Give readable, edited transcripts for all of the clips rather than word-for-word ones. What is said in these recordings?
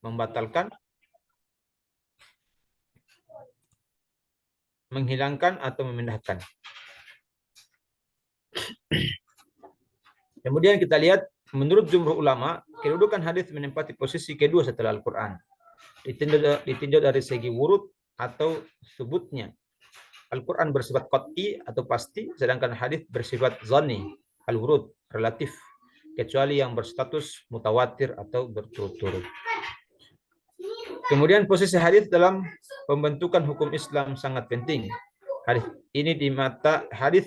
membatalkan, menghilangkan atau memindahkan. Kemudian kita lihat menurut jumhur ulama, kedudukan hadis menempati posisi kedua setelah Al-Quran. Ditinjau dari segi wurud atau subutnya. Al-Quran bersifat qat'i atau pasti, sedangkan hadis bersifat zanni, al-wurud, relatif, kecuali yang berstatus mutawatir atau berturut-turut. Kemudian posisi hadis dalam pembentukan hukum Islam sangat penting. Hadis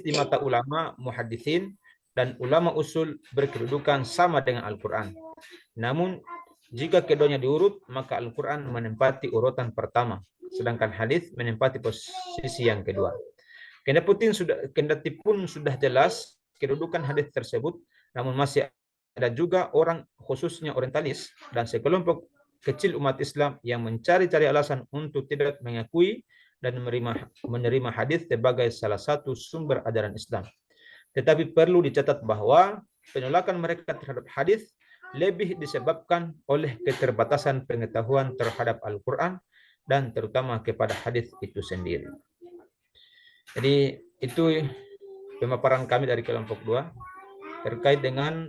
di mata ulama muhaddisin dan ulama usul berkedudukan sama dengan Al-Quran. Namun jika keduanya diurut, maka Al-Quran menempati urutan pertama, sedangkan hadis menempati posisi yang kedua. Kendati pun sudah jelas kedudukan hadis tersebut, namun masih ada juga orang, khususnya orientalis dan sekelompok kecil umat Islam yang mencari-cari alasan untuk tidak mengakui dan menerima hadis sebagai salah satu sumber ajaran Islam. Tetapi perlu dicatat bahwa penolakan mereka terhadap hadis lebih disebabkan oleh keterbatasan pengetahuan terhadap Al-Quran dan terutama kepada hadis itu sendiri. Jadi itu pemaparan kami dari kelompok 2 terkait dengan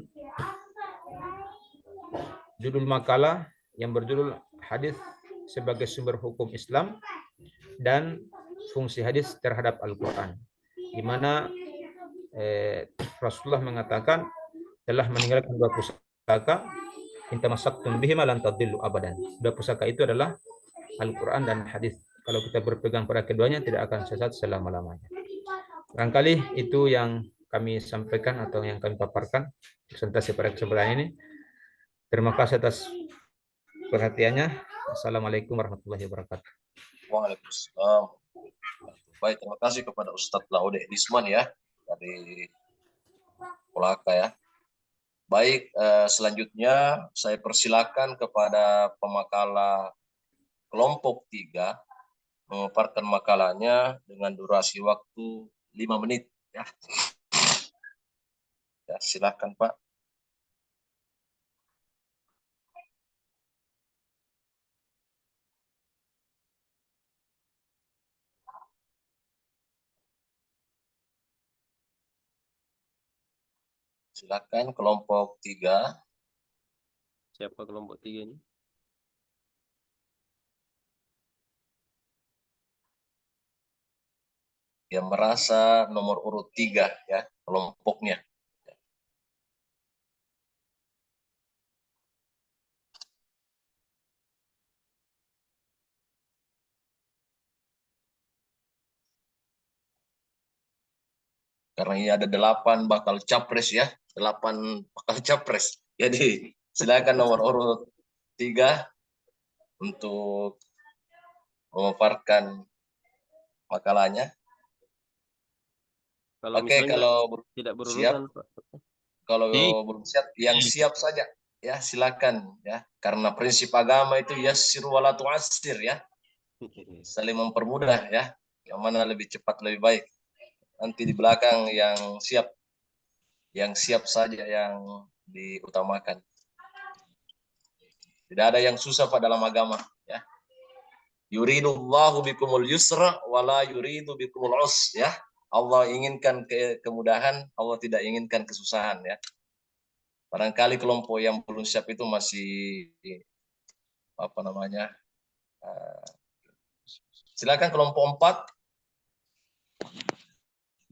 judul makalah yang berjudul Hadis sebagai sumber hukum Islam dan fungsi hadis terhadap Al-Quran, di mana Rasulullah mengatakan telah meninggalkan 2 pusaka, intamasaktum bihima lan tadillu abadan. 2 pusaka itu adalah Al-Quran dan hadis. Kalau kita berpegang pada keduanya tidak akan sesat selama-lamanya. Barangkali itu yang kami sampaikan atau yang kami paparkan presentasi pada kesempatan ini. Terima kasih atas perhatiannya. Assalamualaikum warahmatullahi wabarakatuh. Waalaikumsalam. Baik, terima kasih kepada Ustadz Laude Disman ya dari Polaka ya. Baik, selanjutnya saya persilakan kepada pemakalah kelompok 3 memaparkan makalahnya dengan durasi waktu 5 menit ya. Ya, silakan Pak. Silakan kelompok 3. Siapa kelompok 3 ini? Yang merasa nomor urut 3 ya kelompoknya. Karena ini ada 8 bakal capres ya, 8 bakal capres. Jadi silakan nomor urut 3 untuk memaparkan makalahnya. Oke, kalau tidak siap, berurutan, Pak. kalau belum siap, yang siap saja ya silakan ya. Karena prinsip agama itu yassir wala tu'assir ya, saling mempermudah ya. Yang mana lebih cepat lebih baik. Nanti di belakang yang siap saja yang diutamakan. Tidak ada yang susah pada dalam agama ya. Yuridullahu bikumul yusra wala yuridu bikumul usra ya. Allah inginkan kemudahan, Allah tidak inginkan kesusahan ya. Barangkali kelompok yang belum siap itu masih apa namanya? Silakan kelompok 4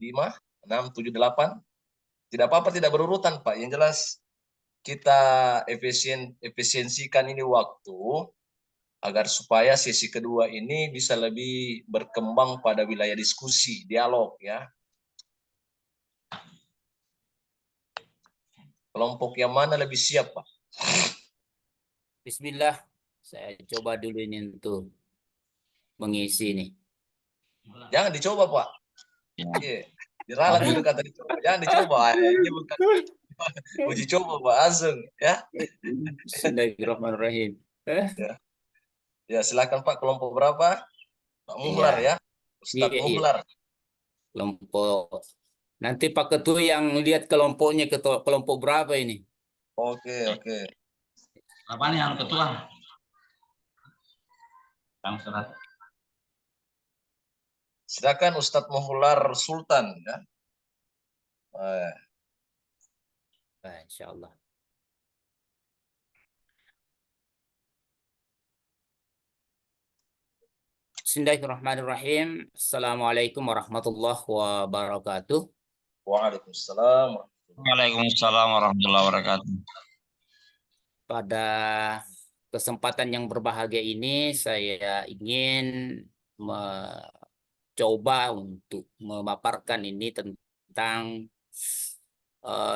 5 6 7 8. Tidak apa-apa tidak berurutan Pak. Yang jelas kita efisiensikan ini waktu agar supaya sesi kedua ini bisa lebih berkembang pada wilayah diskusi, dialog ya. Kelompok yang mana lebih siap, Pak? Bismillah, saya coba dulu ini untuk mengisi nih. Jangan dicoba, Pak. Iya, diralat dulu kata dicoba. Jangan dicoba. Ini bukan uji coba, Pak. Langsung ya. Bismillahirrahmanirrahim. Ya, silakan Pak. Kelompok berapa? Pak Muhlar ya. Ustadz Muhlar. Kelompok. Nanti Pak Ketua yang lihat kelompoknya kelompok berapa ini? Oke. Berapa nih yang ketua? Langsung aja. Silakan Ustadz Muhlar Sultan ya. Insya Allah. Bismillahirrahmanirrahim. Assalamualaikum warahmatullahi wabarakatuh. Waalaikumsalam. Waalaikumsalam warahmatullahi wabarakatuh. Pada kesempatan yang berbahagia ini saya ingin mencoba untuk memaparkan ini tentang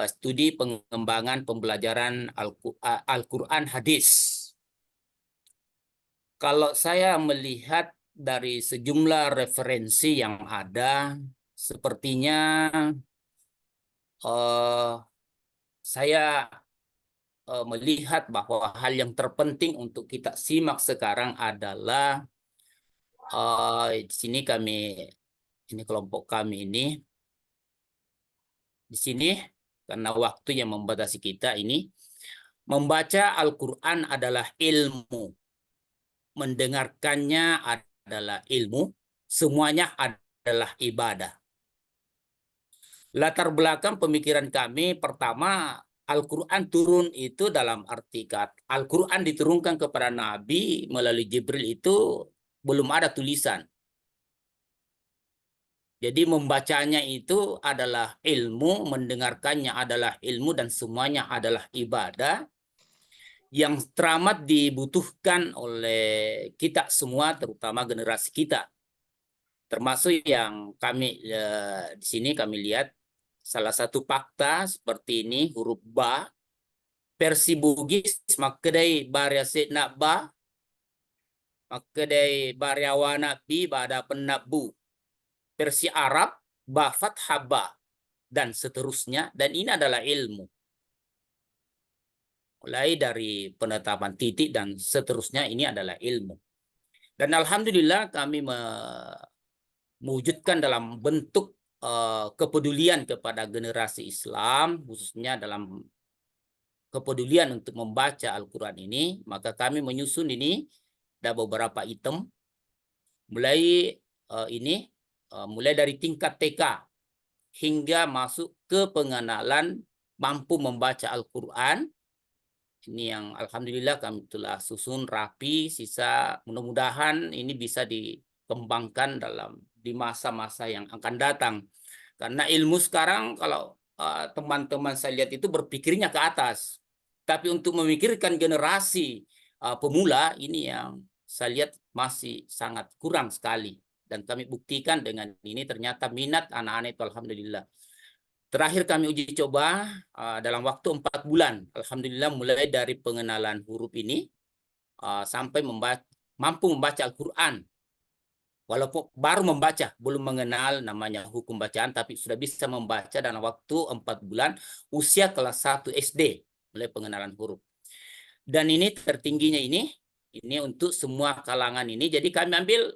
studi pengembangan pembelajaran Al-Quran hadis. Kalau saya melihat dari sejumlah referensi yang ada, sepertinya saya melihat bahwa hal yang terpenting untuk kita simak sekarang adalah di sini ini kelompok kami ini, di sini karena waktu yang membatasi kita ini, membaca Al-Quran adalah ilmu. Mendengarkannya adalah ilmu, semuanya adalah ibadah. Latar belakang pemikiran kami pertama, Al-Quran turun itu dalam arti Al-Quran diturunkan kepada Nabi melalui Jibril itu belum ada tulisan. Jadi membacanya itu adalah ilmu, mendengarkannya adalah ilmu, dan semuanya adalah ibadah yang teramat dibutuhkan oleh kita semua, terutama generasi kita. Termasuk yang kami di sini kami lihat salah satu fakta seperti ini, huruf ba, versi Bugis makedai baryasit nak ba, makedai baryawana bi bada penabu. Versi Arab ba fathah ba, dan seterusnya, dan ini adalah ilmu. Mulai dari penetapan titik dan seterusnya, ini adalah ilmu. Dan alhamdulillah kami mewujudkan dalam bentuk kepedulian kepada generasi Islam, khususnya dalam kepedulian untuk membaca Al-Quran ini, maka kami menyusun ini ada beberapa item, mulai mulai dari tingkat TK hingga masuk ke pengenalan mampu membaca Al-Quran. Ini yang alhamdulillah kami telah susun rapi, sisa mudah-mudahan ini bisa dikembangkan di masa-masa yang akan datang. Karena ilmu sekarang kalau teman-teman saya lihat itu berpikirnya ke atas. Tapi untuk memikirkan generasi pemula ini yang saya lihat masih sangat kurang sekali. Dan kami buktikan dengan ini ternyata minat anak-anak itu alhamdulillah. Terakhir kami uji coba dalam waktu 4 bulan. Alhamdulillah mulai dari pengenalan huruf ini sampai mampu membaca Al-Quran. Walaupun baru membaca, belum mengenal namanya hukum bacaan, tapi sudah bisa membaca dalam waktu 4 bulan usia kelas 1 SD. Mulai pengenalan huruf. Dan ini tertingginya ini untuk semua kalangan ini. Jadi kami ambil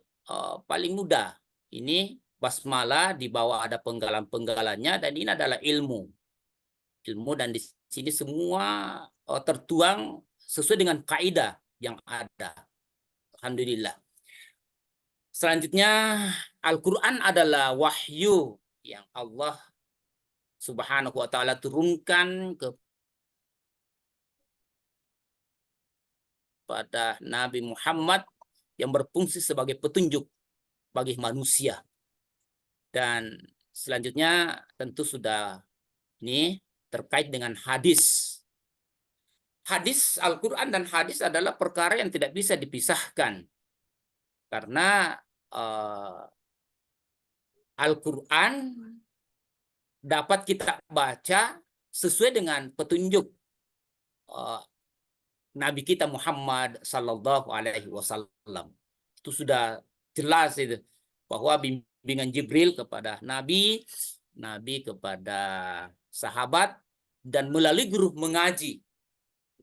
paling mudah. Ini basmalah, di bawah ada penggalan-penggalannya, dan ini adalah ilmu. Dan di sini semua tertuang sesuai dengan kaidah yang ada. Alhamdulillah. Selanjutnya, Al-Quran adalah wahyu yang Allah Subhanahu wa ta'ala turunkan kepada Nabi Muhammad yang berfungsi sebagai petunjuk bagi manusia. Dan selanjutnya tentu sudah ini terkait dengan hadis. Hadis, Al-Quran dan hadis adalah perkara yang tidak bisa dipisahkan. Karena Al-Quran dapat kita baca sesuai dengan petunjuk Nabi kita Muhammad Sallallahu Alaihi Wasallam. Itu sudah jelas itu, bahwa bimbingan Jibril kepada Nabi kepada sahabat, dan melalui guru mengaji,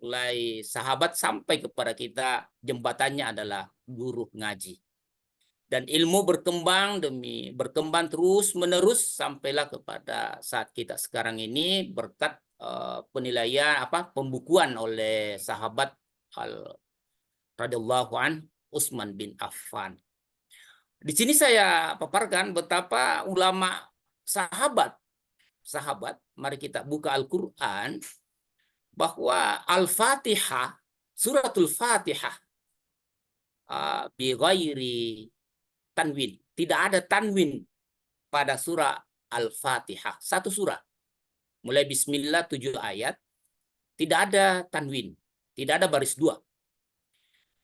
mulai sahabat sampai kepada kita, jembatannya adalah guru ngaji. Dan ilmu berkembang terus menerus sampailah kepada saat kita sekarang ini berkat penilaian pembukuan oleh sahabat radhiyallahu an Utsman bin Affan. Di sini saya paparkan betapa ulama sahabat, mari kita buka Al-Quran, bahwa Al-Fatihah, suratul Fatihah, bi ghairi tanwin. Tidak ada tanwin pada surah Al-Fatihah. Satu surah. Mulai Bismillah 7 ayat. Tidak ada tanwin. Tidak ada baris dua.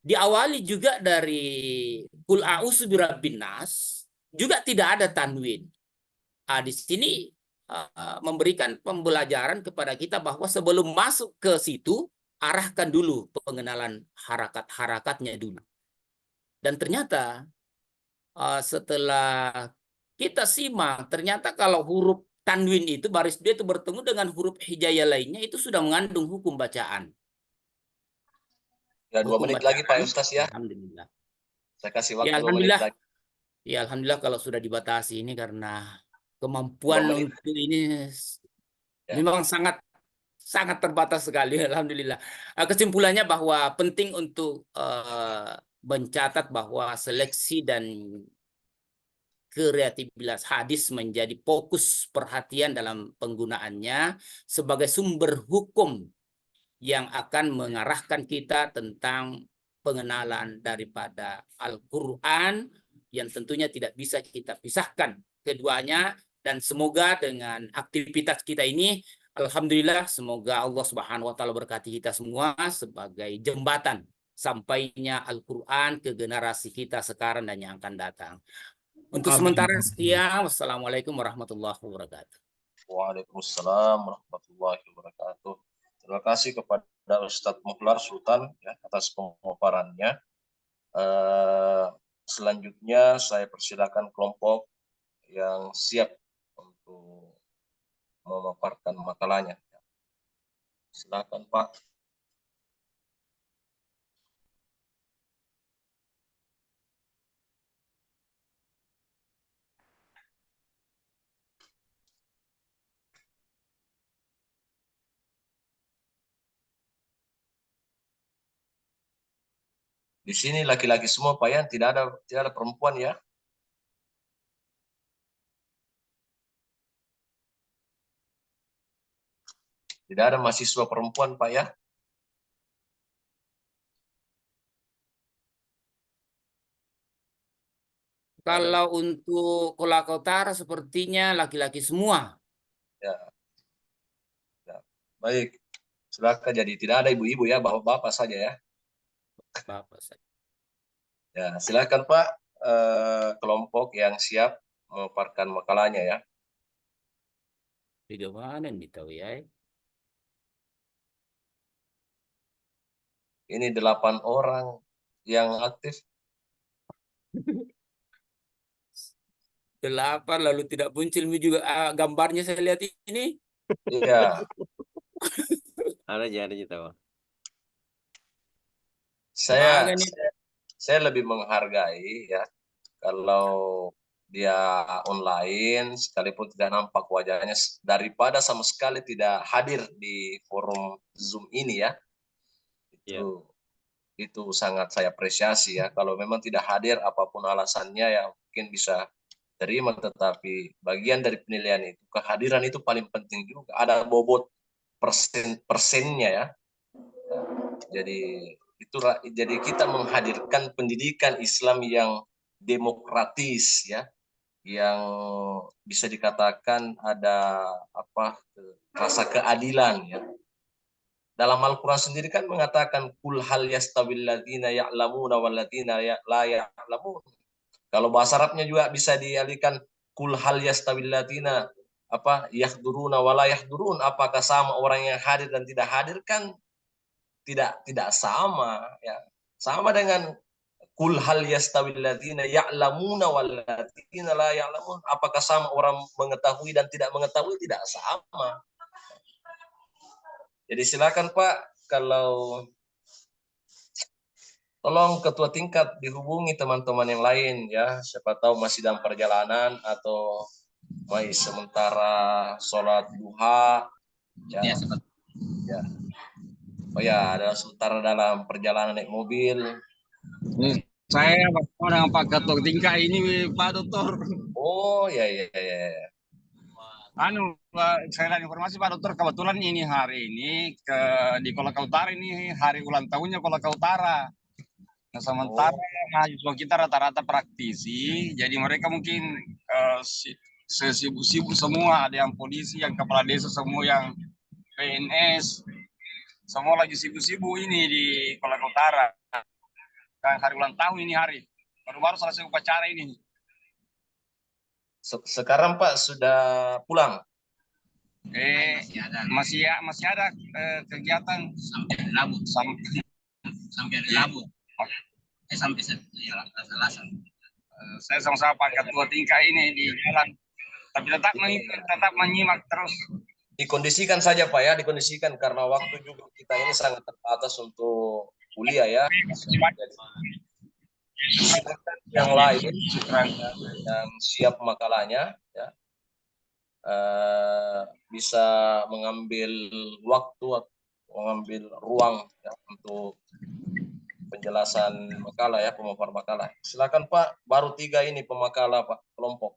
Diawali juga dari Qul a'udzu birabbin nas. Juga tidak ada tanwin. Di sini memberikan pembelajaran kepada kita bahwa sebelum masuk ke situ, arahkan dulu pengenalan harakat-harakatnya dulu. Dan ternyata setelah kita simak, ternyata kalau huruf tanwin itu, baris dia itu bertemu dengan huruf hijaiyah lainnya, itu sudah mengandung hukum bacaan. Ya, 2 menit lagi Pak Ustaz ya. Alhamdulillah. Saya kasih waktu Ya, 2 menit lagi. Ya, alhamdulillah kalau sudah dibatasi ini karena kemampuan untuk ini memang sangat terbatas sekali. Alhamdulillah. Kesimpulannya bahwa penting untuk mencatat bahwa seleksi dan kreativitas hadis menjadi fokus perhatian dalam penggunaannya sebagai sumber hukum yang akan mengarahkan kita tentang pengenalan daripada Al-Quran yang tentunya tidak bisa kita pisahkan keduanya. Dan semoga dengan aktivitas kita ini, alhamdulillah, semoga Allah Subhanahu wa taala berkati kita semua sebagai jembatan sampainya Al-Quran ke generasi kita sekarang dan yang akan datang. Untuk sementara sekian. Wassalamualaikum warahmatullahi wabarakatuh. Waalaikumsalam warahmatullahi wabarakatuh. Terima kasih kepada Ustadz Mukhlar Sultan ya, atas pemaparannya. Selanjutnya saya persilakan kelompok yang siap untuk memaparkan makalahnya. Silakan Pak. Di sini laki-laki semua Pak ya, tidak ada perempuan ya. Tidak ada mahasiswa perempuan Pak ya. Kalau untuk Kolaka Utara sepertinya laki-laki semua. Ya. Baik. Silakan, jadi tidak ada ibu-ibu ya, bapak-bapak saja ya. Bapak saja. Ya, silakan Pak, kelompok yang siap memaparkan makalahnya ya. Di mana nih tahu ya? Ini 8 orang yang aktif. 8 lalu tidak muncul juga gambarnya saya lihat ini. Iya. Ada tahu. Saya lebih menghargai ya kalau dia online sekalipun tidak nampak wajahnya daripada sama sekali tidak hadir di forum Zoom ini ya. Itu sangat saya apresiasi ya. Kalau memang tidak hadir apapun alasannya ya mungkin bisa terima, tetapi bagian dari penilaian itu kehadiran itu paling penting juga. Ada bobot persennya ya. Jadi kita menghadirkan pendidikan Islam yang demokratis ya, yang bisa dikatakan ada rasa keadilan ya. Dalam Al-Quran sendiri kan mengatakan kul hal yastawil ladzina ya'lamuna wal ladzina la ya'lamun. Kalau bahasa Arabnya juga bisa dialihkan kul hal yastawil ladzina yahduruna wala yahdurun, apakah sama orang yang hadir dan tidak hadir? Kan tidak sama ya. Sama dengan kul hal yastawil ladzina ya'lamuna wal ladzina la ya'lamun, apakah sama orang mengetahui dan tidak mengetahui? Tidak sama. Jadi silakan Pak, kalau tolong ketua tingkat dihubungi teman-teman yang lain ya, siapa tahu masih dalam perjalanan atau masih sementara sholat duha ya. Oh ya, ada sementara dalam perjalanan naik mobil. Saya bersama dengan Pak Ketua tingkat ini, Pak Dokter. Oh ya ya ya. Ya. Saya lihat informasi Pak Dokter, kebetulan ini hari ini di Kolaka Utara ini hari ulang tahunnya Kolaka Utara. Nah, sementara mahasiswa kita rata-rata praktisi, jadi mereka mungkin sesibuk-sibuk semua, ada yang polisi, yang kepala desa, semua yang PNS, semua lagi sibuk-sibuk ini di Kolaka Utara. Dan hari ulang tahun ini hari, baru-baru selesai upacara ini. Sekarang Pak sudah pulang. Masih ada kegiatan sampai Rabu, sampai Rabu. Sampai Selasa. Saya sama-sama Pak Ketua tingkat ini di jalan, tapi tetap menyimak terus. Dikondisikan saja Pak ya, dikondisikan karena waktu juga kita ini sangat terbatas untuk kuliah ya. Silakan yang lain yang siap makalahnya ya, bisa mengambil waktu, mengambil ruang ya, untuk penjelasan makalah ya, pemaparan makalah. Silakan Pak, baru 3 ini pemakalah Pak, kelompok.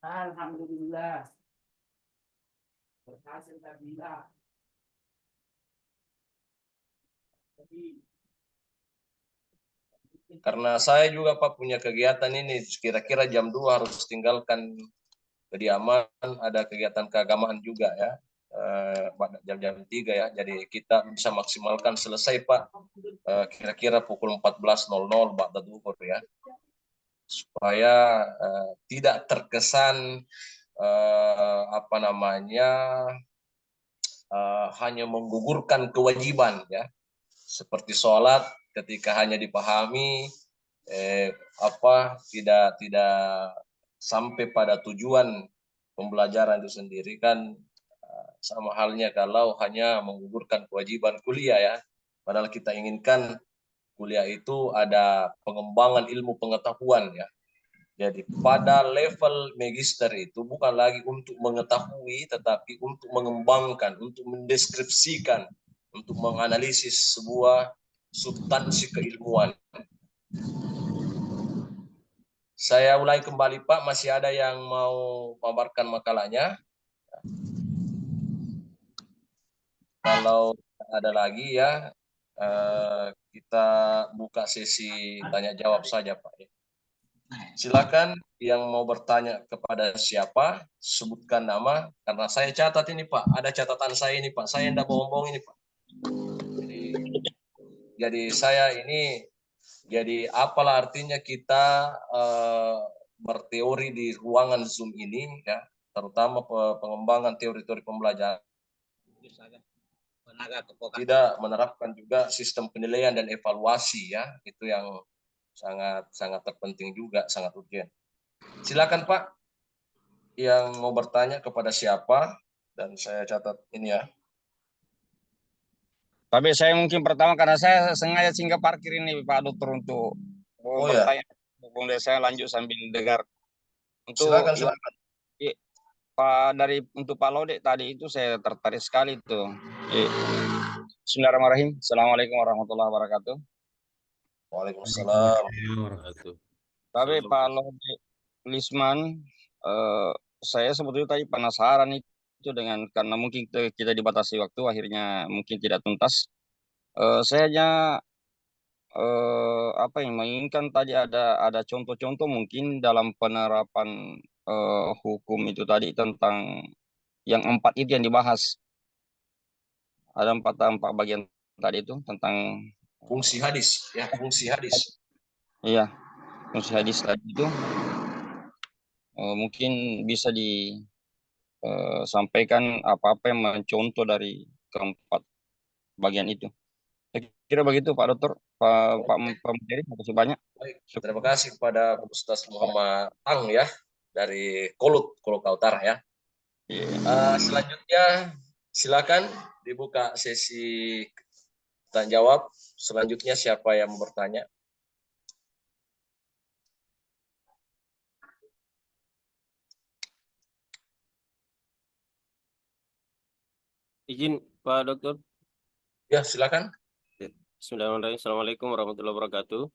Alhamdulillah. Berhasil Alhamdulillah. Karena saya juga Pak punya kegiatan ini, kira-kira jam 2 harus tinggalkan kediaman, ada kegiatan keagamaan juga ya, jam-jam 3 ya, jadi kita bisa maksimalkan selesai Pak kira-kira pukul 14.00 ba'da zuhur ya, supaya tidak terkesan hanya menggugurkan kewajiban ya, seperti sholat ketika hanya dipahami tidak sampai pada tujuan pembelajaran itu sendiri kan, sama halnya kalau hanya menggugurkan kewajiban kuliah ya, padahal kita inginkan kuliah itu ada pengembangan ilmu pengetahuan ya. Jadi pada level magister itu bukan lagi untuk mengetahui, tetapi untuk mengembangkan, untuk mendeskripsikan, untuk menganalisis sebuah substansi keilmuan. Saya ulangi kembali Pak, masih ada yang mau memaparkan makalahnya? Kalau ada lagi ya, kita buka sesi tanya jawab saja Pak. Silakan yang mau bertanya kepada siapa, sebutkan nama, karena saya catat ini Pak, ada catatan saya ini Pak, saya tidak bohong-bohong ini Pak. Jadi saya ini, jadi apalah artinya kita berteori di ruangan Zoom ini ya, terutama pengembangan teori-teori pembelajaran, tidak menerapkan juga sistem penilaian dan evaluasi ya, itu yang sangat terpenting juga, sangat urgent. Silakan Pak, yang mau bertanya kepada siapa, dan saya catat ini ya. Tapi saya mungkin pertama karena saya sengaja singgah parkir ini Pak Dokter untuk bertanya. Kemudian saya lanjut sambil dengar. Silakan. Untuk Pak Lode tadi itu saya tertarik sekali itu. Bismillahirrahmanirrahim. Assalamualaikum warahmatullahi wabarakatuh. Waalaikumsalam. Tapi Pak Lode Lisman, saya sebetulnya tadi penasaran itu dengan, karena mungkin kita dibatasi waktu, akhirnya mungkin tidak tuntas. Saya hanya yang menginginkan tadi ada contoh-contoh mungkin dalam penerapan hukum itu tadi, tentang yang 4 itu yang dibahas. Ada 4 bagian tadi itu tentang fungsi hadis ya, fungsi hadis. Iya, fungsi hadis tadi itu mungkin bisa disampaikan apa-apa yang mencontoh dari ke-4 bagian itu. Saya kira begitu Pak Dokter, Pak Menteri, terima banyak. Baik, terima kasih kepada Ustaz Muhammad Ang ya, dari Kolaka Utara ya. Selanjutnya silakan dibuka sesi tanya jawab. Selanjutnya siapa yang mau bertanya? Izin Pak Dokter. Ya, silakan. Bismillahirrahmanirrahim. Assalamualaikum warahmatullahi wabarakatuh.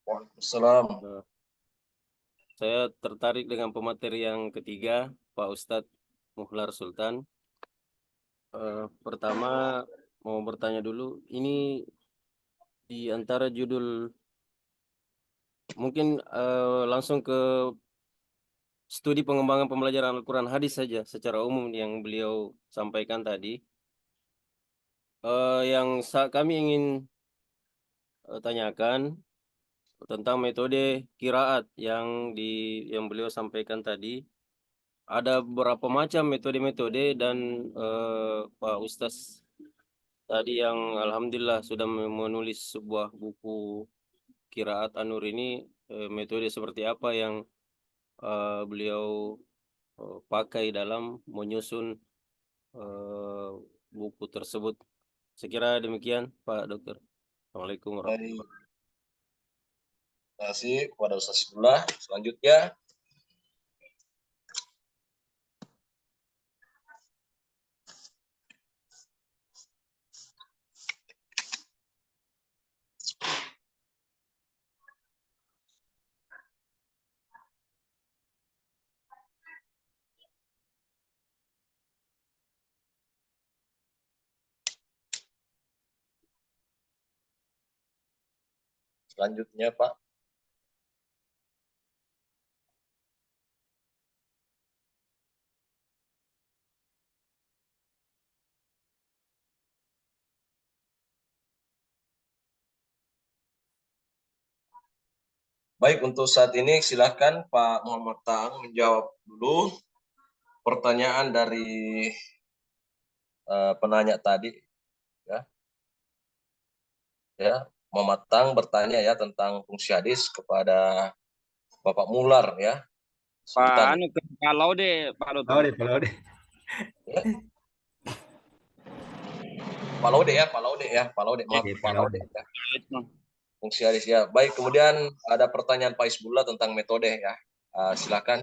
Waalaikumsalam. Saya tertarik dengan pemateri yang ketiga, Pak Ustadz Muhlar Sultan. Pertama mau bertanya dulu, ini di antara judul, mungkin langsung ke studi pengembangan pembelajaran Al-Quran hadis saja secara umum yang beliau sampaikan tadi. Yang kami ingin tanyakan tentang metode qiraat yang beliau sampaikan tadi. Ada beberapa macam metode-metode dan Pak Ustaz tadi yang alhamdulillah sudah menulis sebuah buku Qiraat An-Nur ini, metode seperti apa yang beliau pakai dalam menyusun buku tersebut. Sekira demikian Pak Dokter. Assalamualaikum warahmatullahi wabarakatuh. Terima kasih kepada Ustaz Sibullah. Selanjutnya, Pak. Baik, untuk saat ini silakan Pak Muhammad Tang menjawab dulu pertanyaan dari penanya tadi, ya. Ya, Muhammad Tang bertanya ya tentang fungsi hadis kepada Bapak Mular ya. Sultan. Kalau deh, Pak Dokter. Pak Laude. Ya. Pak Laude ya, maaf, Oke, Pak Pak Laude Laude. ya. Fungsi hadis ya. Baik, kemudian ada pertanyaan Pak Isbullah tentang metode ya. Silakan.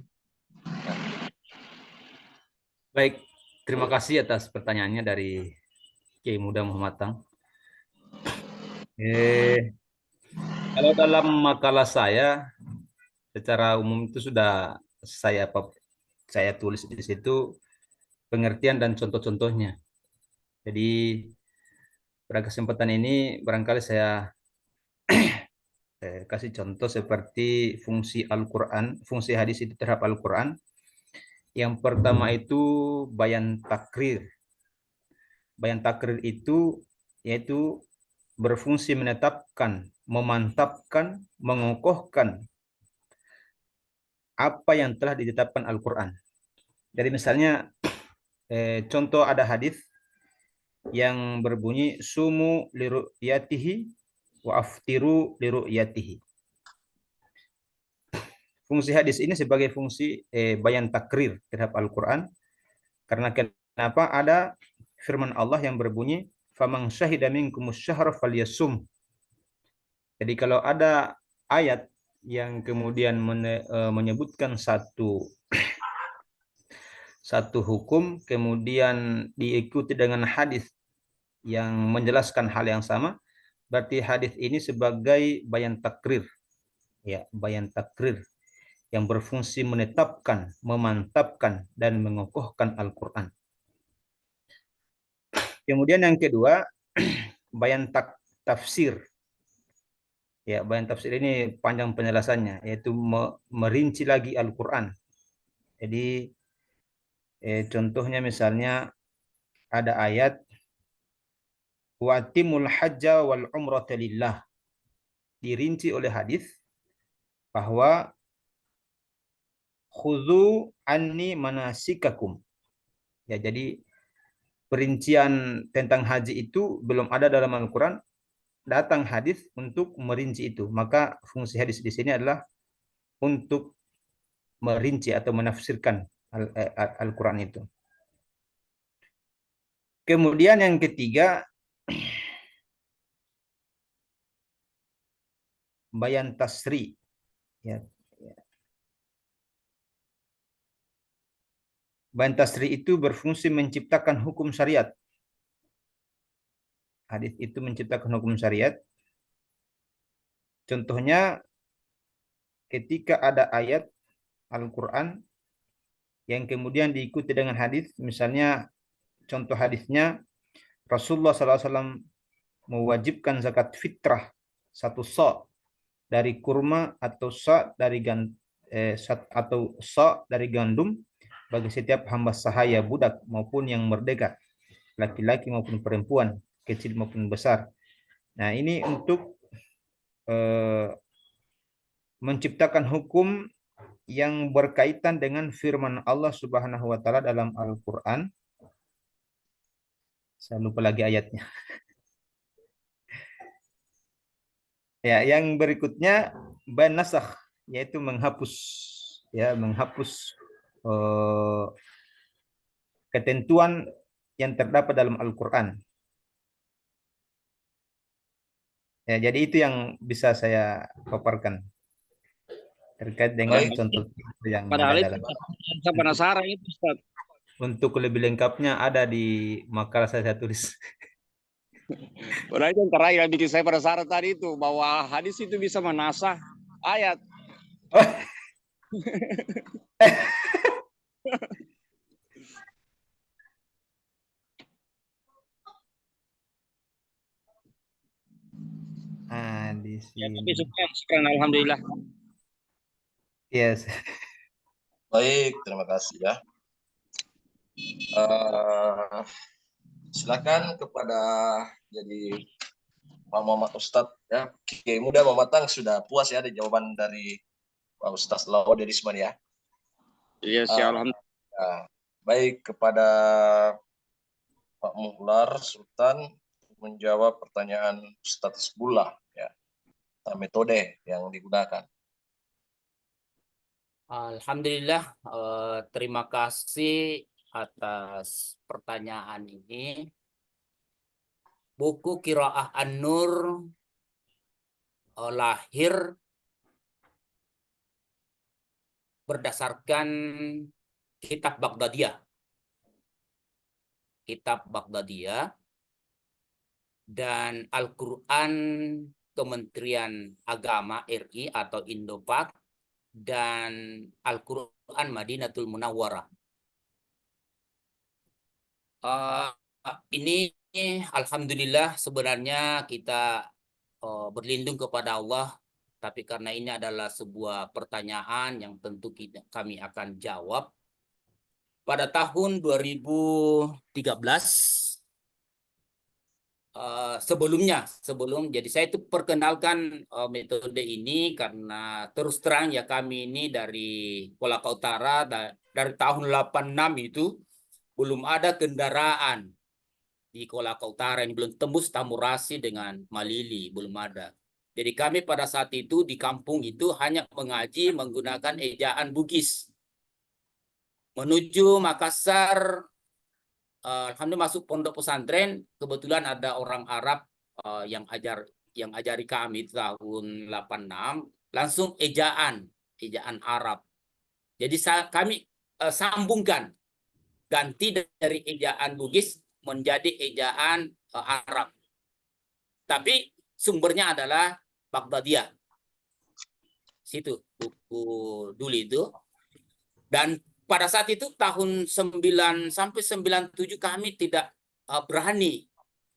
Baik, terima kasih atas pertanyaannya dari Kiai Muda Muhammad Tang. Kalau dalam makalah saya, secara umum itu sudah saya tulis di situ pengertian dan contoh-contohnya. Jadi pada kesempatan ini barangkali saya kasih contoh seperti fungsi Al-Quran, fungsi hadis itu terhadap Al-Quran. Yang pertama itu bayan takrir. Bayan takrir itu yaitu berfungsi menetapkan, memantapkan, mengokohkan apa yang telah ditetapkan Al-Quran. Jadi misalnya contoh ada hadis yang berbunyi sumu liru'yatihi wa aftiru liru'yatihi. Fungsi hadis ini sebagai fungsi bayan takrir terhadap Al-Quran. Karena kenapa? Ada firman Allah yang berbunyi faman syahida minkumus syahra falyasum. Jadi kalau ada ayat yang kemudian menyebutkan satu hukum kemudian diikuti dengan hadis yang menjelaskan hal yang sama, berarti hadis ini sebagai bayan takrir. Ya, bayan takrir yang berfungsi menetapkan, memantapkan dan mengokohkan Al-Qur'an. Kemudian yang kedua, bayan tafsir. Ya, bayan tafsir ini panjang penjelasannya, yaitu merinci lagi Al-Qur'an. Jadi contohnya misalnya ada ayat watimul hajja wal umrata lillah. Dirinci oleh hadis bahwa khudzu anni manasikakum. Ya, jadi perincian tentang haji itu belum ada dalam Al-Qur'an, datang hadis untuk merinci itu. Maka fungsi hadis di sini adalah untuk merinci atau menafsirkan Al-Qur'an itu. Kemudian yang ketiga, bayan tasri. Ya. Bayan tasri itu berfungsi menciptakan hukum syariat. Hadis itu menciptakan hukum syariat. Contohnya ketika ada ayat Al-Quran yang kemudian diikuti dengan hadis, misalnya contoh hadisnya Rasulullah SAW mewajibkan zakat fitrah 1 sa' dari kurma atau sa' dari gandum bagi setiap hamba sahaya, budak maupun yang merdeka, laki-laki maupun perempuan, kecil maupun besar. Nah, ini untuk menciptakan hukum yang berkaitan dengan firman Allah Subhanahu wa taala dalam Al-Qur'an. Saya lupa lagi ayatnya. Ya, yang berikutnya ban nasakh, yaitu menghapus, ya, menghapus ketentuan yang terdapat dalam Al-Qur'an. Ya, jadi itu yang bisa saya paparkan terkait dengan Baik. contoh yang Padahal ada itu dalam. saya penasaran itu Ustaz. Untuk lebih lengkapnya ada di makalah saya tulis. Padahal itu yang terakhir yang bikin saya penasaran tadi itu bahwa hadis itu bisa menasah ayat. Di Ya, sini. tapi syukran, alhamdulillah. Yes. Baik, terima kasih ya. Silakan kepada jadi Pak Muhammad Ustadz ya. Kiai Muda Mamatang sudah puas ya di jawaban dari Pak Ustadz Laude Risman ya. Iya, alhamdulillah. Nah, baik kepada Pak Muhlar Sultan menjawab pertanyaan Ustadz Isbullah ya, metode yang digunakan. Alhamdulillah, terima kasih atas pertanyaan ini. Buku Qiraah An-Nur lahir berdasarkan kitab Baghdadiyah. Kitab Baghdadiyah dan Al-Quran Kementerian Agama RI atau Indopak dan Al-Quran Madinatul Munawwarah. Ini alhamdulillah sebenarnya kita berlindung kepada Allah, tapi karena ini adalah sebuah pertanyaan yang tentu kami akan jawab. Pada tahun 2013 sebelum jadi saya itu perkenalkan metode ini karena terus terang ya kami ini dari Kolaka Utara dari tahun 86 itu belum ada kendaraan di Kolaka Utara yang belum tembus Tamurasi dengan Malili, belum ada. Jadi kami pada saat itu di kampung itu hanya mengaji menggunakan ejaan Bugis. Menuju Makassar, alhamdulillah masuk pondok pesantren, kebetulan ada orang Arab yang ajari kami tahun 86, langsung ejaan Arab. Jadi kami sambungkan, ganti dari ejaan Bugis menjadi ejaan Arab. Tapi sumbernya adalah Baghdadiyah. Situ buku dulu itu. Dan pada saat itu tahun 9 sampai 97 kami tidak berani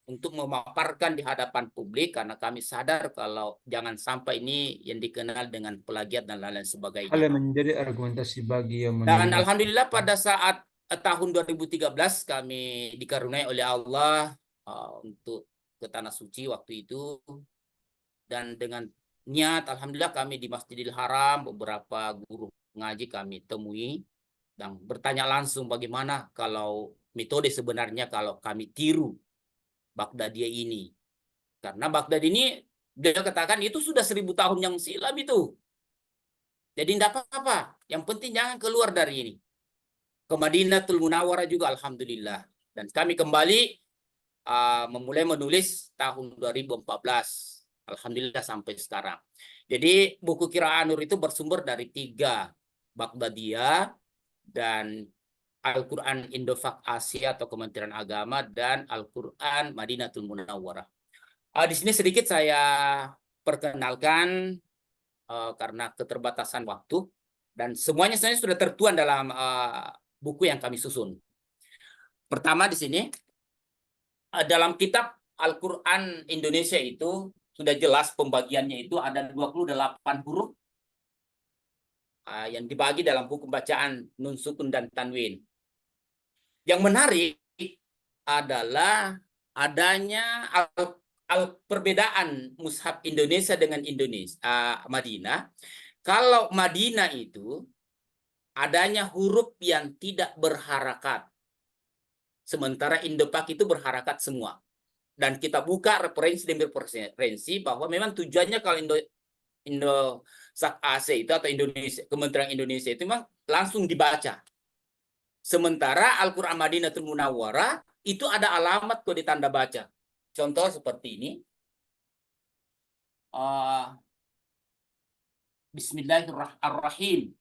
untuk memaparkan di hadapan publik karena kami sadar kalau jangan sampai ini yang dikenal dengan plagiat dan lain-lain sebagainya. Hal yang menjadi argumentasi bagi yang Dan alhamdulillah pada saat tahun 2013 kami dikaruniai oleh Allah untuk ke Tanah Suci waktu itu. Dan dengan niat alhamdulillah kami di Masjidil Haram beberapa guru ngaji kami temui dan bertanya langsung bagaimana kalau metode sebenarnya kalau kami tiru Baghdadiyah ini. Karena Baghdad ini dia katakan itu sudah 1000 tahun yang silam itu. Jadi tidak apa-apa. Yang penting jangan keluar dari ini. Ke Madinatul Munawwarah juga alhamdulillah. Dan kami kembali memulai menulis tahun 2014. Alhamdulillah sampai sekarang. Jadi buku Qiraah An-Nur itu bersumber dari 3. Baghdadiyah dan Al-Quran Indofak Asia atau Kementerian Agama dan Al-Quran Madinatul Munawwarah. Di sini sedikit saya perkenalkan karena keterbatasan waktu dan semuanya sebenarnya sudah tertuang dalam buku yang kami susun. Pertama di sini dalam kitab Al-Quran Indonesia itu sudah jelas pembagiannya itu ada 28 huruf yang dibagi dalam buku bacaan nun sukun dan tanwin. Yang menarik adalah adanya perbedaan mushaf Indonesia dengan Madinah. Kalau Madinah itu adanya huruf yang tidak berharakat, sementara Indopak itu berharakat semua. Dan kita buka referensi demi referensi bahwa memang tujuannya kalau Sak AC itu atau Indonesia Kementerian Indonesia itu memang langsung dibaca. Sementara Al-Quran Madinatul Munawwarah itu ada alamat kode tanda baca. Contoh seperti ini. Bismillahirrahmanirrahim.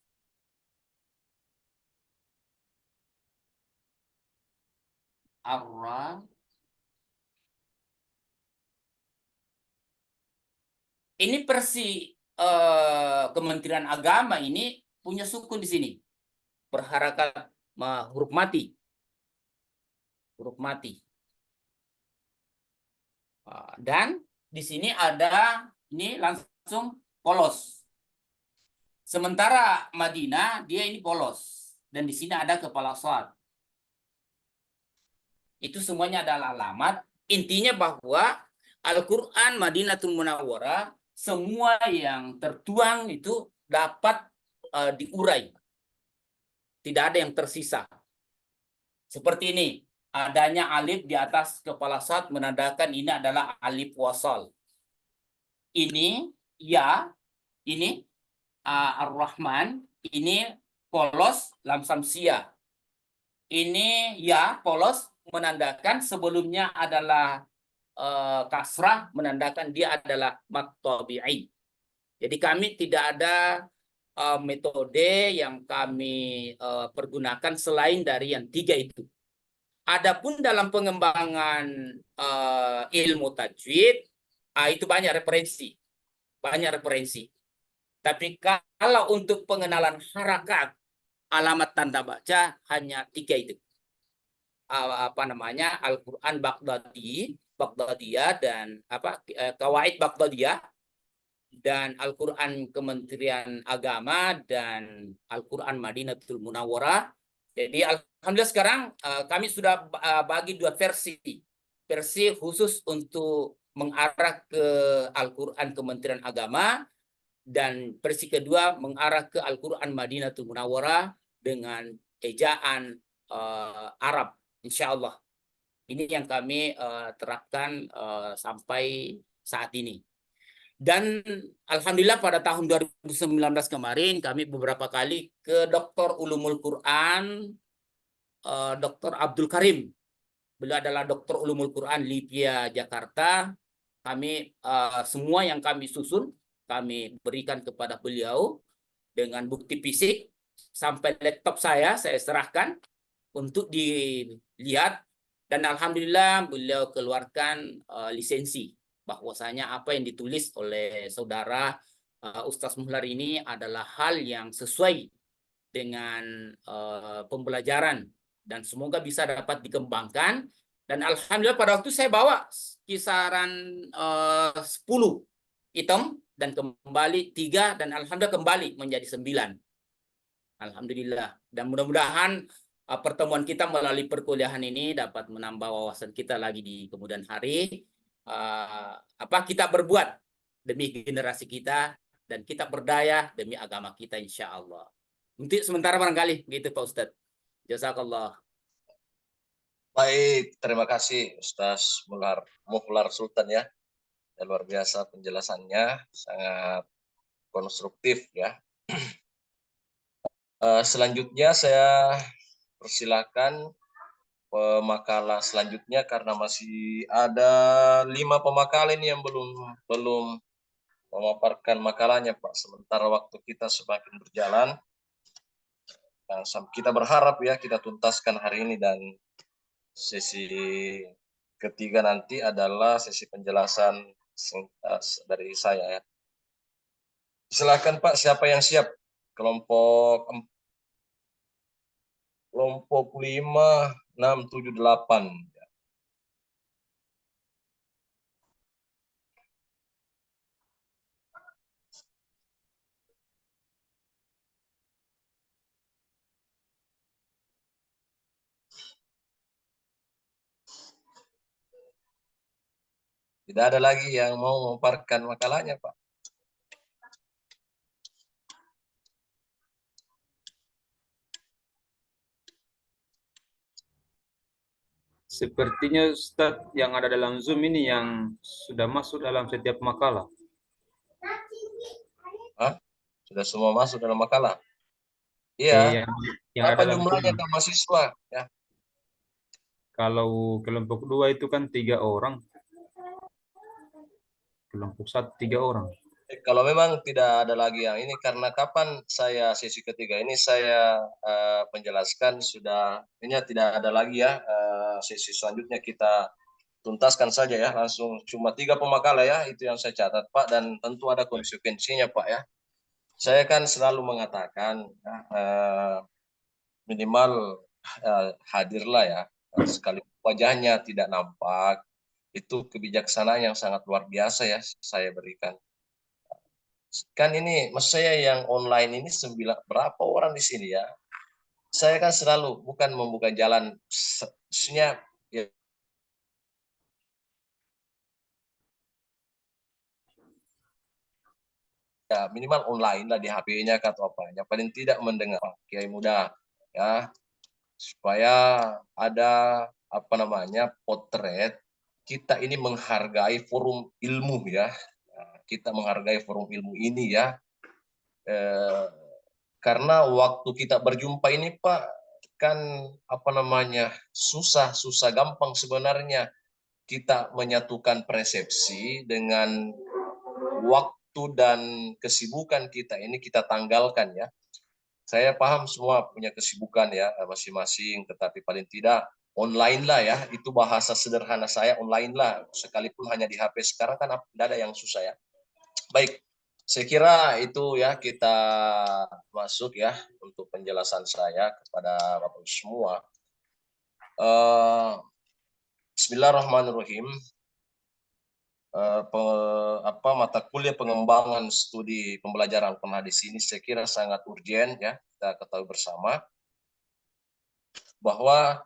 Ini versi Kementerian Agama ini punya sukun di sini. Berharakat huruf mati. Huruf mati. Dan di sini ada ini langsung polos. Sementara Madinah dia ini polos dan di sini ada kepala shad. Itu semuanya adalah alamat. Intinya bahwa Al-Quran Madinatul Munawwarah semua yang tertuang itu dapat diurai. Tidak ada yang tersisa. Seperti ini. Adanya alif di atas kepala shad menandakan ini adalah alif wasal. Ini ya, ini Ar-Rahman, ini polos lam samsia. Ini ya polos menandakan sebelumnya adalah kasrah menandakan dia adalah mat tabi'i. Jadi kami tidak ada metode yang kami pergunakan selain dari yang tiga itu. Adapun dalam pengembangan ilmu tajwid, itu banyak referensi. Tapi kalau untuk pengenalan harakat, alamat tanda baca hanya tiga itu. Al-Quran Baghdadiyah dan Qawaid Baghdadiyah dan Al-Quran Kementerian Agama dan Al-Quran Madinatul Munawwarah. Jadi alhamdulillah sekarang kami sudah bagi dua versi khusus untuk mengarah ke Al-Quran Kementerian Agama dan versi kedua mengarah ke Al-Quran Madinatul Munawwarah dengan ejaan Arab, insya Allah. Ini yang kami terapkan sampai saat ini. Dan alhamdulillah pada tahun 2019 kemarin kami beberapa kali ke Dr. Ulumul Quran, Dr. Abdul Karim. Beliau adalah Dr. Ulumul Quran Lipia Jakarta. Kami semua yang kami susun kami berikan kepada beliau dengan bukti fisik sampai laptop saya serahkan untuk dilihat dan alhamdulillah beliau keluarkan lisensi bahwasanya apa yang ditulis oleh saudara Ustaz Muhlar ini adalah hal yang sesuai dengan pembelajaran dan semoga bisa dapat dikembangkan. Dan alhamdulillah pada waktu saya bawa kisaran 10 item dan kembali 3 dan alhamdulillah kembali menjadi 9. Alhamdulillah. Dan mudah-mudahan pertemuan kita melalui perkuliahan ini dapat menambah wawasan kita lagi di kemudian hari. Kita berbuat demi generasi kita dan kita berdaya demi agama kita insya Allah. Untuk sementara barangkali gitu Pak Ustadz. Jazakallah. Baik, terima kasih Ustaz Muhlar Sultan ya. Luar biasa penjelasannya, sangat konstruktif ya. Selanjutnya saya persilakan pemakalah selanjutnya karena masih ada 5 pemakalah ini yang belum memaparkan makalahnya Pak. Sementara waktu kita semakin berjalan, Kita berharap ya kita tuntaskan hari ini, dan sesi ketiga nanti adalah sesi penjelasan dari saya ya. Silakan Pak, siapa yang siap? Kelompok 5, 6, 7, 8. Tidak ada lagi yang mau memaparkan makalahnya, Pak. Sepertinya Ustadz yang ada dalam Zoom ini yang sudah masuk dalam setiap makalah. Hah? Sudah semua masuk dalam makalah? Iya. Yang Apa ada dalam jumlahnya Zoom. mahasiswa? Ya. Kalau kelompok 2 itu kan 3 orang. Kelompok 1 3 orang. Kalau memang tidak ada lagi yang ini, karena kapan saya sesi ketiga ini saya penjelaskan sudah, ini tidak ada lagi ya, sesi selanjutnya kita tuntaskan saja ya, langsung cuma 3 pemakalah ya, itu yang saya catat Pak, dan tentu ada konsekuensinya Pak ya. Saya kan selalu mengatakan minimal hadirlah ya, sekali wajahnya tidak nampak, itu kebijaksanaan yang sangat luar biasa ya saya berikan. Kan ini maksud saya yang online ini berapa orang di sini ya. Saya kan selalu bukan membuka jalan, sebenarnya ya minimal online lah di HP-nya atau apa. Yang paling tidak mendengar Kiai Muda ya, supaya ada apa namanya potret kita ini menghargai forum ilmu ya. Kita menghargai forum ilmu ini ya. Karena waktu kita berjumpa ini Pak, kan apa namanya susah gampang sebenarnya kita menyatukan persepsi dengan waktu dan kesibukan kita ini kita tanggalkan ya. Saya paham semua punya kesibukan ya masing-masing, tetapi paling tidak online lah ya, itu bahasa sederhana saya, online lah, sekalipun hanya di HP sekarang kan tidak ada yang susah ya. Baik, saya kira itu ya, kita masuk ya untuk penjelasan saya kepada Bapak semua. Bismillahirrahmanirrahim. Mata kuliah pengembangan studi pembelajaran Al-Quran hadis ini saya kira sangat urgent ya, kita ketahui bersama bahwa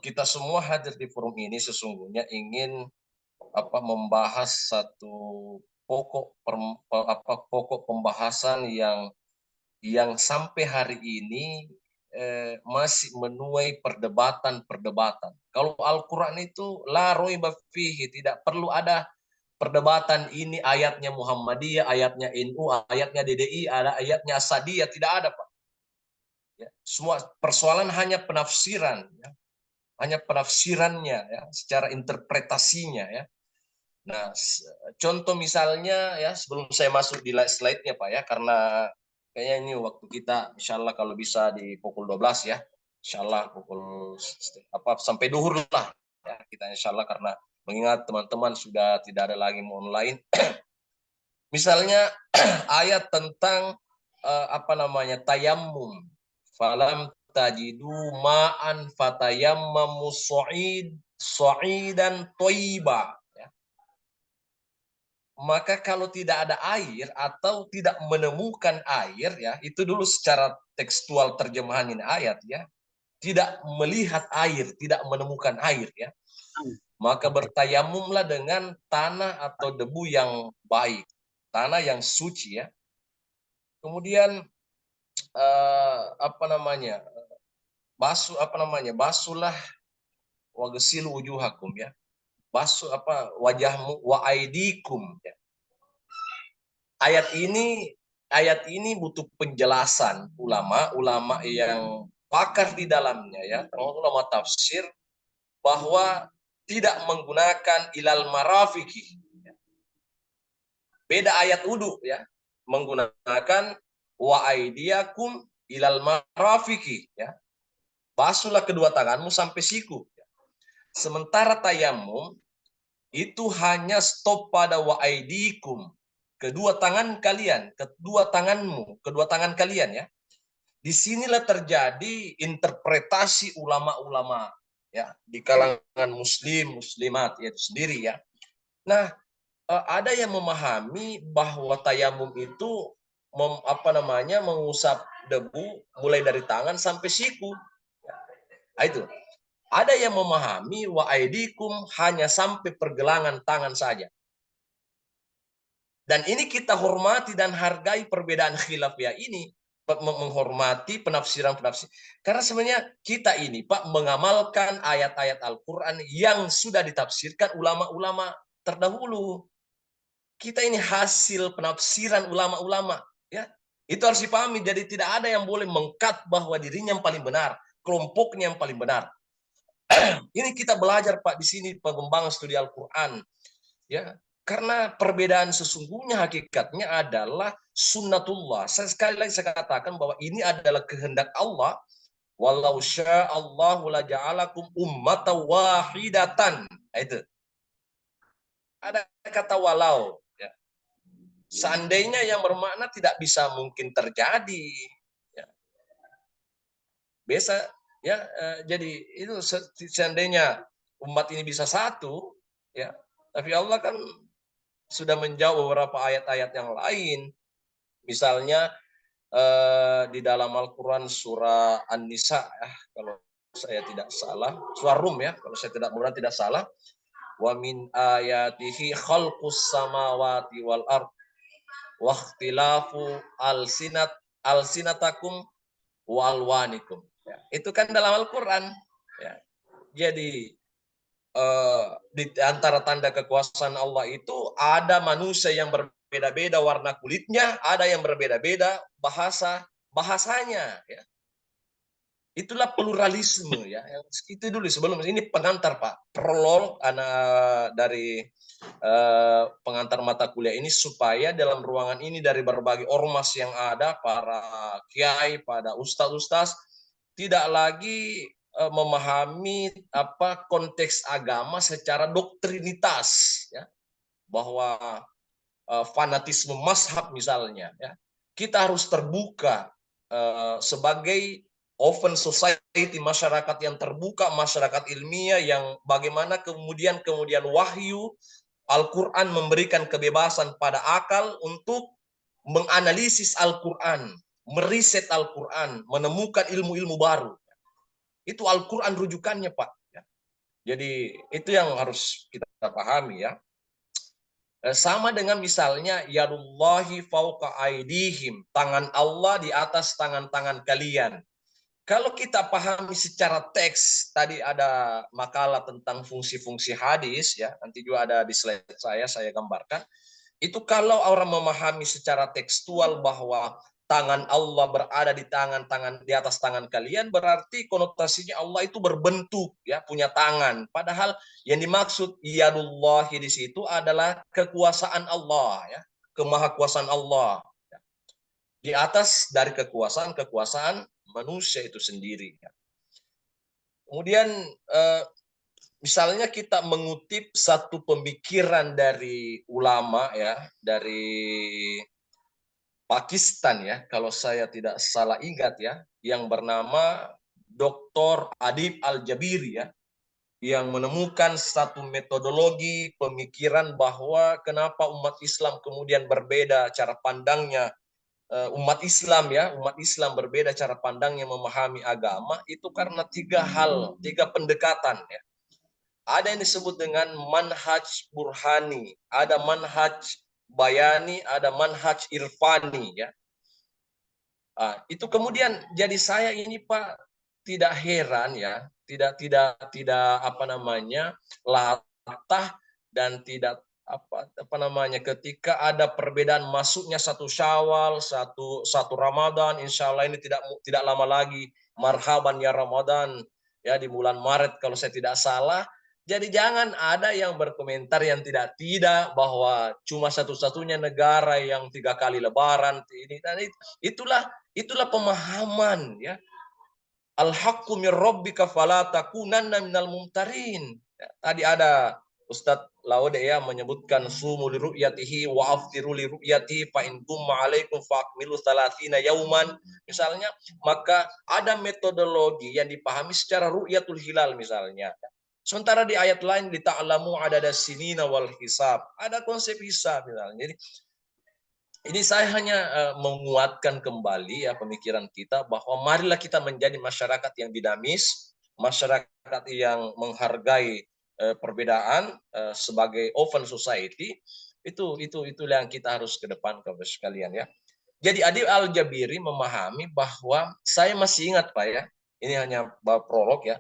kita semua hadir di forum ini sesungguhnya ingin membahas satu pokok pembahasan yang sampai hari ini masih menuai perdebatan. Kalau Al-Quran itu la raiba fihi, tidak perlu ada perdebatan ini ayatnya Muhammadiyah, ayatnya NU, ayatnya DDI, ada ayatnya Asadiyah, tidak ada Pak. Ya, semua persoalan hanya penafsiran, ya. Hanya penafsirannya ya, secara interpretasinya ya. Nah, contoh misalnya ya, sebelum saya masuk di slide-nya Pak ya, karena kayaknya ini waktu kita insya Allah kalau bisa di pukul 12 ya, insya Allah pukul sampai duhur lah ya, kita insya Allah, karena mengingat teman-teman sudah tidak ada lagi online. Misalnya ayat tentang tayammum, falam tajidu ma'an fatayammamu su'idan thayyiba. Maka kalau tidak ada air atau tidak menemukan air ya, itu dulu secara tekstual terjemahan ini ayat ya, tidak melihat air, tidak menemukan air ya, maka bertayamumlah dengan tanah atau debu yang baik, tanah yang suci ya. Kemudian basuhlah wagsilu wujuhakum ya, basuh wajahmu wa aidikum ya. Ayat ini butuh penjelasan ulama yang pakar di dalamnya ya, termasuk ulama tafsir, bahwa tidak menggunakan ilal marafiqi. Beda ayat wudu ya, menggunakan wa aydiyakum ilal marafiqi, ya. Basuhlah kedua tanganmu sampai siku. Sementara tayamum itu hanya stop pada wa aydikum, kedua tangan kalian, kedua tangan kalian, ya. Disinilah terjadi interpretasi ulama-ulama, ya, di kalangan muslimat itu sendiri, ya. Nah, ada yang memahami bahwa tayamum itu mengusap debu mulai dari tangan sampai siku. Nah, itu. Ada yang memahami wa aidikum hanya sampai pergelangan tangan saja. Dan ini kita hormati dan hargai perbedaan khilafiyah ini, menghormati penafsiran. Karena sebenarnya kita ini, Pak, mengamalkan ayat-ayat Al-Qur'an yang sudah ditafsirkan ulama-ulama terdahulu. Kita ini hasil penafsiran ulama-ulama, ya. Itu harus dipahami. Jadi tidak ada yang boleh mengkat bahwa dirinya yang paling benar, kelompoknya yang paling benar. Ini kita belajar, Pak, di sini pengembangan studi Al-Qur'an, ya. Karena perbedaan sesungguhnya hakikatnya adalah sunnatullah. Sekali lagi saya katakan bahwa ini adalah kehendak Allah. Walau sya'allahu la ja'alakum ummatan wahidatan. Itu. Ada kata walau, ya. Seandainya yang bermakna tidak bisa mungkin terjadi, ya. Biasa, ya, jadi itu seandainya umat ini bisa satu, ya, tapi Allah kan sudah menjawab beberapa ayat-ayat yang lain. Misalnya di dalam Al-Qur'an surah An-Nisa, ya, kalau saya tidak salah, surah Rum, ya, kalau saya tidak salah, wa min ayatihi khalqus samawati wal ard wa ikhtilafu alsinatakum wa alwanikum. Ya, itu kan dalam Al-Qur'an, ya. Jadi di antara tanda kekuasaan Allah itu ada manusia yang berbeda-beda warna kulitnya, ada yang berbeda-beda bahasanya, ya. Itulah pluralisme, ya. Itu dulu sebelum ini pengantar, Pak. Prolog dari pengantar mata kuliah ini supaya dalam ruangan ini dari berbagai ormas yang ada, para kiai, pada ustaz-ustaz, tidak lagi memahami konteks agama secara doktrinitas, ya, bahwa fanatisme mazhab misalnya, ya. Kita harus terbuka sebagai open society, masyarakat yang terbuka, masyarakat ilmiah yang bagaimana kemudian wahyu Al-Qur'an memberikan kebebasan pada akal untuk menganalisis Al-Qur'an, meriset Al-Qur'an, menemukan ilmu-ilmu baru. Itu Al-Qur'an rujukannya, Pak. Jadi itu yang harus kita pahami, ya. Sama dengan misalnya yadullahi fauqa aidihim, tangan Allah di atas tangan-tangan kalian. Kalau kita pahami secara teks, tadi ada makalah tentang fungsi-fungsi hadis, ya, nanti juga ada di slide saya gambarkan. Itu kalau orang memahami secara tekstual bahwa tangan Allah berada di atas tangan kalian, berarti konotasinya Allah itu berbentuk, ya, punya tangan. Padahal yang dimaksud yadullahi di situ adalah kekuasaan Allah, ya, kemahakuasaan Allah, ya. Di atas dari kekuasaan manusia itu sendiri, ya. Kemudian misalnya kita mengutip satu pemikiran dari ulama, ya, dari Pakistan, ya, kalau saya tidak salah ingat, ya, yang bernama Dr. Adib Al-Jabiri, ya, yang menemukan satu metodologi pemikiran bahwa kenapa umat Islam kemudian berbeda cara pandangnya. Umat Islam berbeda cara pandangnya memahami agama itu karena tiga pendekatan, ya. Ada yang disebut dengan manhaj burhani, ada manhaj bayani, ada manhaj irfani, ya. Itu kemudian jadi saya ini, Pak, tidak heran, ya, tidak latah dan tidak ketika ada perbedaan masuknya satu Syawal, satu Ramadan, insya Allah ini tidak lama lagi, marhaban ya Ramadan, ya, di bulan Maret kalau saya tidak salah, Jadi jangan ada yang berkomentar yang tidak bahwa cuma satu-satunya negara yang 3 kali lebaran ini dan itulah pemahaman ya. Al-haqqu mir rabbika fala takunanna minal mumtarin. Ya, tadi ada Ustadz Laude ya menyebutkan sumu li ru'yatihi wa aftiru li ru'yatihi fa in gumma alaikum fa'akmilu salatina yauman. Misalnya, maka ada metodologi yang dipahami secara ru'yatul hilal misalnya. Sementara di ayat lain di ta'lamu adada sinina wal hisab. Ada konsep hisab misalnya. Jadi ini saya hanya menguatkan kembali ya pemikiran kita bahwa marilah kita menjadi masyarakat yang dinamis, masyarakat yang menghargai perbedaan sebagai open society. Itu yang kita harus kedepankan sekalian ya. Jadi Adib Al-Jabiri memahami bahwa saya masih ingat Pak ya. Ini hanya prolog ya.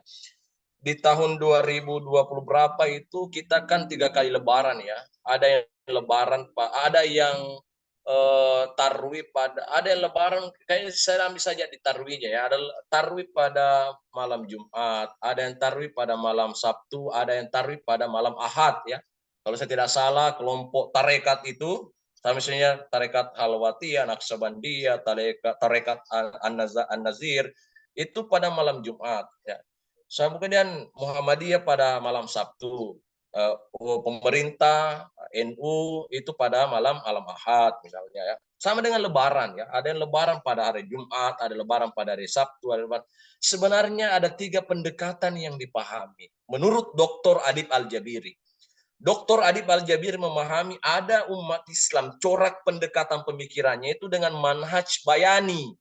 Di tahun 2020 berapa itu kita kan 3 kali lebaran ya. Ada yang lebaran Pak, ada yang tarwih pada, ada yang lebaran kayaknya saya ambil saja di tarwihnya ya. Ada tarwih pada malam Jumat, ada yang tarwih pada malam Sabtu, ada yang tarwih pada malam Ahad ya. Kalau saya tidak salah kelompok tarekat itu, misalnya tarekat Halwatiyah, Naqsabandiyah, tarekat An-Nazir itu pada malam Jumat ya. Kemudian Muhammadiyah pada malam Sabtu, pemerintah NU itu pada malam Ahad misalnya ya. Sama dengan Lebaran ya. Ada yang Lebaran pada hari Jumat, ada Lebaran pada hari Sabtu, ada Lebaran. Sebenarnya ada 3 pendekatan yang dipahami. Menurut Dr. Adib Al-Jabiri. Dr. Adib Al-Jabiri memahami ada umat Islam corak pendekatan pemikirannya itu dengan manhaj bayani.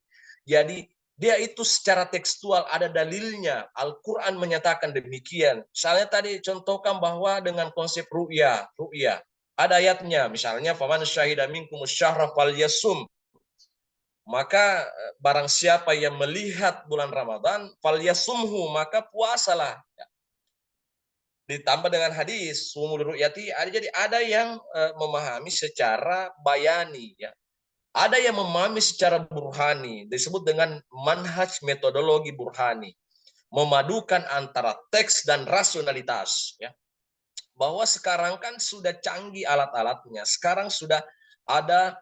Jadi dia itu secara tekstual ada dalilnya. Al-Quran menyatakan demikian. Misalnya tadi contohkan bahwa dengan konsep ru'ya. Ada ayatnya, misalnya faman syahida minkumus syahra falyasum. Maka barang siapa yang melihat bulan Ramadan, falyasumhu, maka puasalah. Ditambah dengan hadis sumul ru'yati, jadi ada yang memahami secara bayani ya. Ada yang memahami secara burhani, disebut dengan manhaj metodologi burhani, memadukan antara teks dan rasionalitas. Ya. Bahwa sekarang kan sudah canggih alat-alatnya, sekarang sudah ada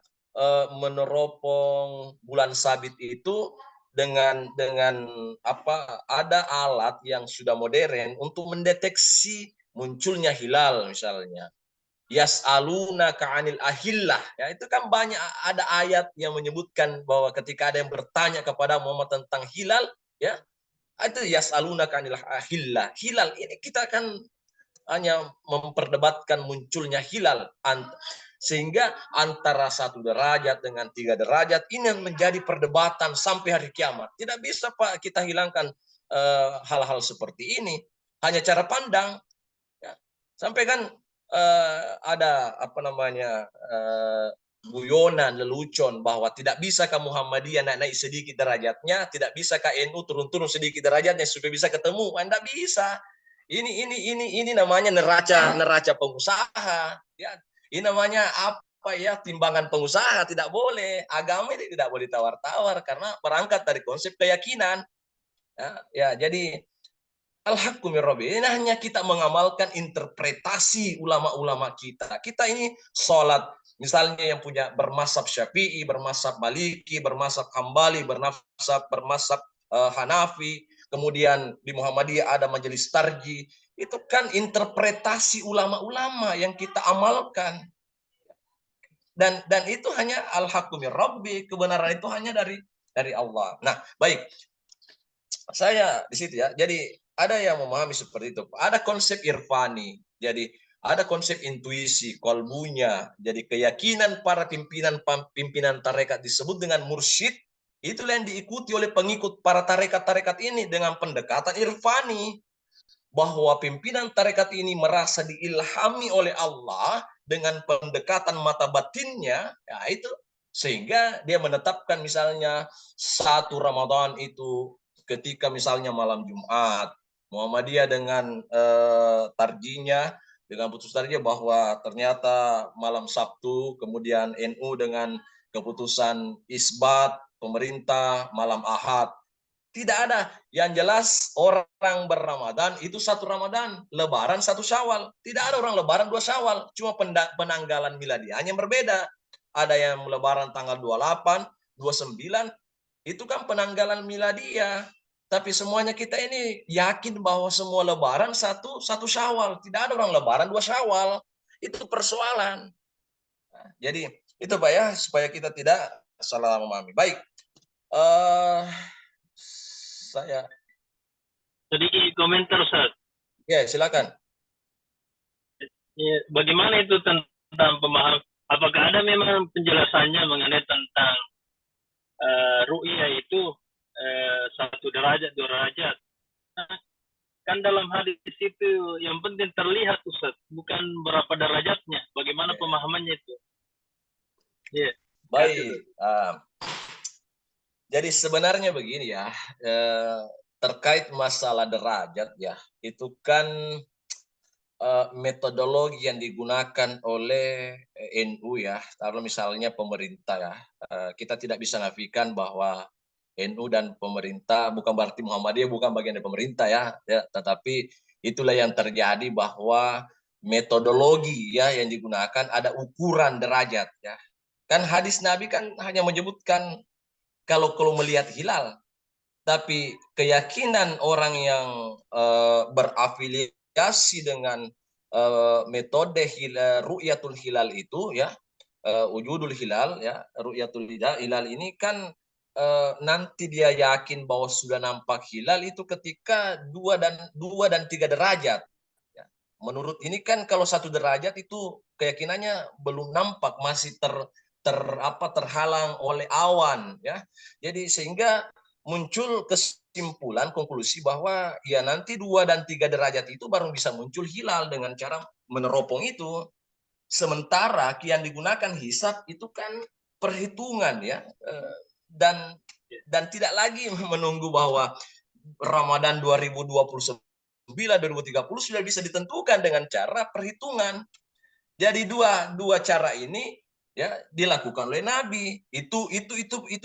meneropong bulan sabit itu dengan apa? Ada alat yang sudah modern untuk mendeteksi munculnya hilal misalnya. Yas'aluna ka'anil ahillah. Ya, itu kan banyak ada ayat yang menyebutkan bahwa ketika ada yang bertanya kepada Muhammad tentang hilal, ya, itu yas'aluna ka'anil ahillah. Hilal ini kita kan hanya memperdebatkan munculnya hilal. Sehingga antara 1 derajat dengan 3 derajat ini yang menjadi perdebatan sampai hari kiamat. Tidak bisa Pak kita hilangkan hal-hal seperti ini. Hanya cara pandang. Ya. Sampai kan ada apa namanya guyonan lelucon bahwa tidak bisa Muhammadiyah naik sedikit derajatnya, tidak bisa NU turun sedikit derajatnya supaya bisa ketemu. Anda bisa. Ini namanya neraca pengusaha. Ya, ini namanya apa ya, timbangan pengusaha. Tidak boleh. Agama ini tidak boleh tawar-tawar karena berangkat dari konsep keyakinan. Ya, jadi Al-haqqu mir rabbi. Ini hanya kita mengamalkan interpretasi ulama-ulama kita. Kita ini sholat, misalnya yang punya bermazhab Syafi'i, bermazhab Maliki, bermazhab Hambali, bermazhab Hanafi, kemudian di Muhammadiyah ada majelis tarji. Itu kan interpretasi ulama-ulama yang kita amalkan. Dan itu hanya al-haqqu mir rabbi, kebenaran itu hanya dari Allah. Nah, baik. Saya di situ ya. Jadi ada yang memahami seperti itu. Ada konsep irfani. Jadi ada konsep intuisi, kolbunya. Jadi keyakinan para pimpinan tarekat disebut dengan mursyid. Itulah yang diikuti oleh pengikut para tarekat-tarekat ini dengan pendekatan irfani. Bahwa pimpinan tarekat ini merasa diilhami oleh Allah dengan pendekatan mata batinnya. Ya itu. Sehingga dia menetapkan misalnya 1 Ramadan itu ketika misalnya malam Jumat. Muhammadiyah dengan tarjinya, dengan putus tarjinya bahwa ternyata malam Sabtu, kemudian NU dengan keputusan isbat pemerintah malam Ahad. Tidak ada. Yang jelas orang berRamadan itu satu Ramadan, Lebaran satu Syawal. Tidak ada orang Lebaran dua Syawal. Cuma penanggalan miladiahnya berbeda. Ada yang Lebaran tanggal 28, 29. Itu kan penanggalan miladiah. Tapi semuanya kita ini yakin bahwa semua Lebaran satu Syawal. Tidak ada orang Lebaran dua Syawal. Itu persoalan. Nah, jadi itu Pak ya, supaya kita tidak salah memahami. Baik. Saya. Sedikit komentar, Ustaz. Ya, silakan. Ya, bagaimana itu tentang pemahaman? Apakah ada memang penjelasannya mengenai tentang ru'yah itu 1 derajat, 2 derajat? Kan dalam hadis itu yang penting terlihat, Ustaz, bukan berapa derajatnya. Bagaimana pemahamannya itu? Ya. Baik. Jadi sebenarnya begini ya, terkait masalah derajat ya, itu kan metodologi yang digunakan oleh NU ya, kalau misalnya pemerintah ya, kita tidak bisa nafikan bahwa NU dan pemerintah bukan berarti Muhammadiyah bukan bagian dari pemerintah ya, tetapi itulah yang terjadi bahwa metodologi ya yang digunakan ada ukuran derajat ya. Kan hadis Nabi kan hanya menyebutkan kalau melihat hilal, tapi keyakinan orang yang berafiliasi dengan metode ru'yatul hilal itu ya, wujudul hilal ya, ru'yatul hilal ini kan nanti dia yakin bahwa sudah nampak hilal itu ketika 2 dan 3 derajat ya. Menurut ini kan kalau 1 derajat itu keyakinannya belum nampak, masih terhalang oleh awan ya. Jadi sehingga muncul kesimpulan konklusi bahwa ya nanti 2 dan 3 derajat itu baru bisa muncul hilal dengan cara meneropong itu. Sementara yang digunakan hisab itu kan perhitungan ya, dan tidak lagi menunggu bahwa Ramadan 2029 2030 sudah bisa ditentukan dengan cara perhitungan. Jadi dua cara ini ya dilakukan oleh Nabi. Itu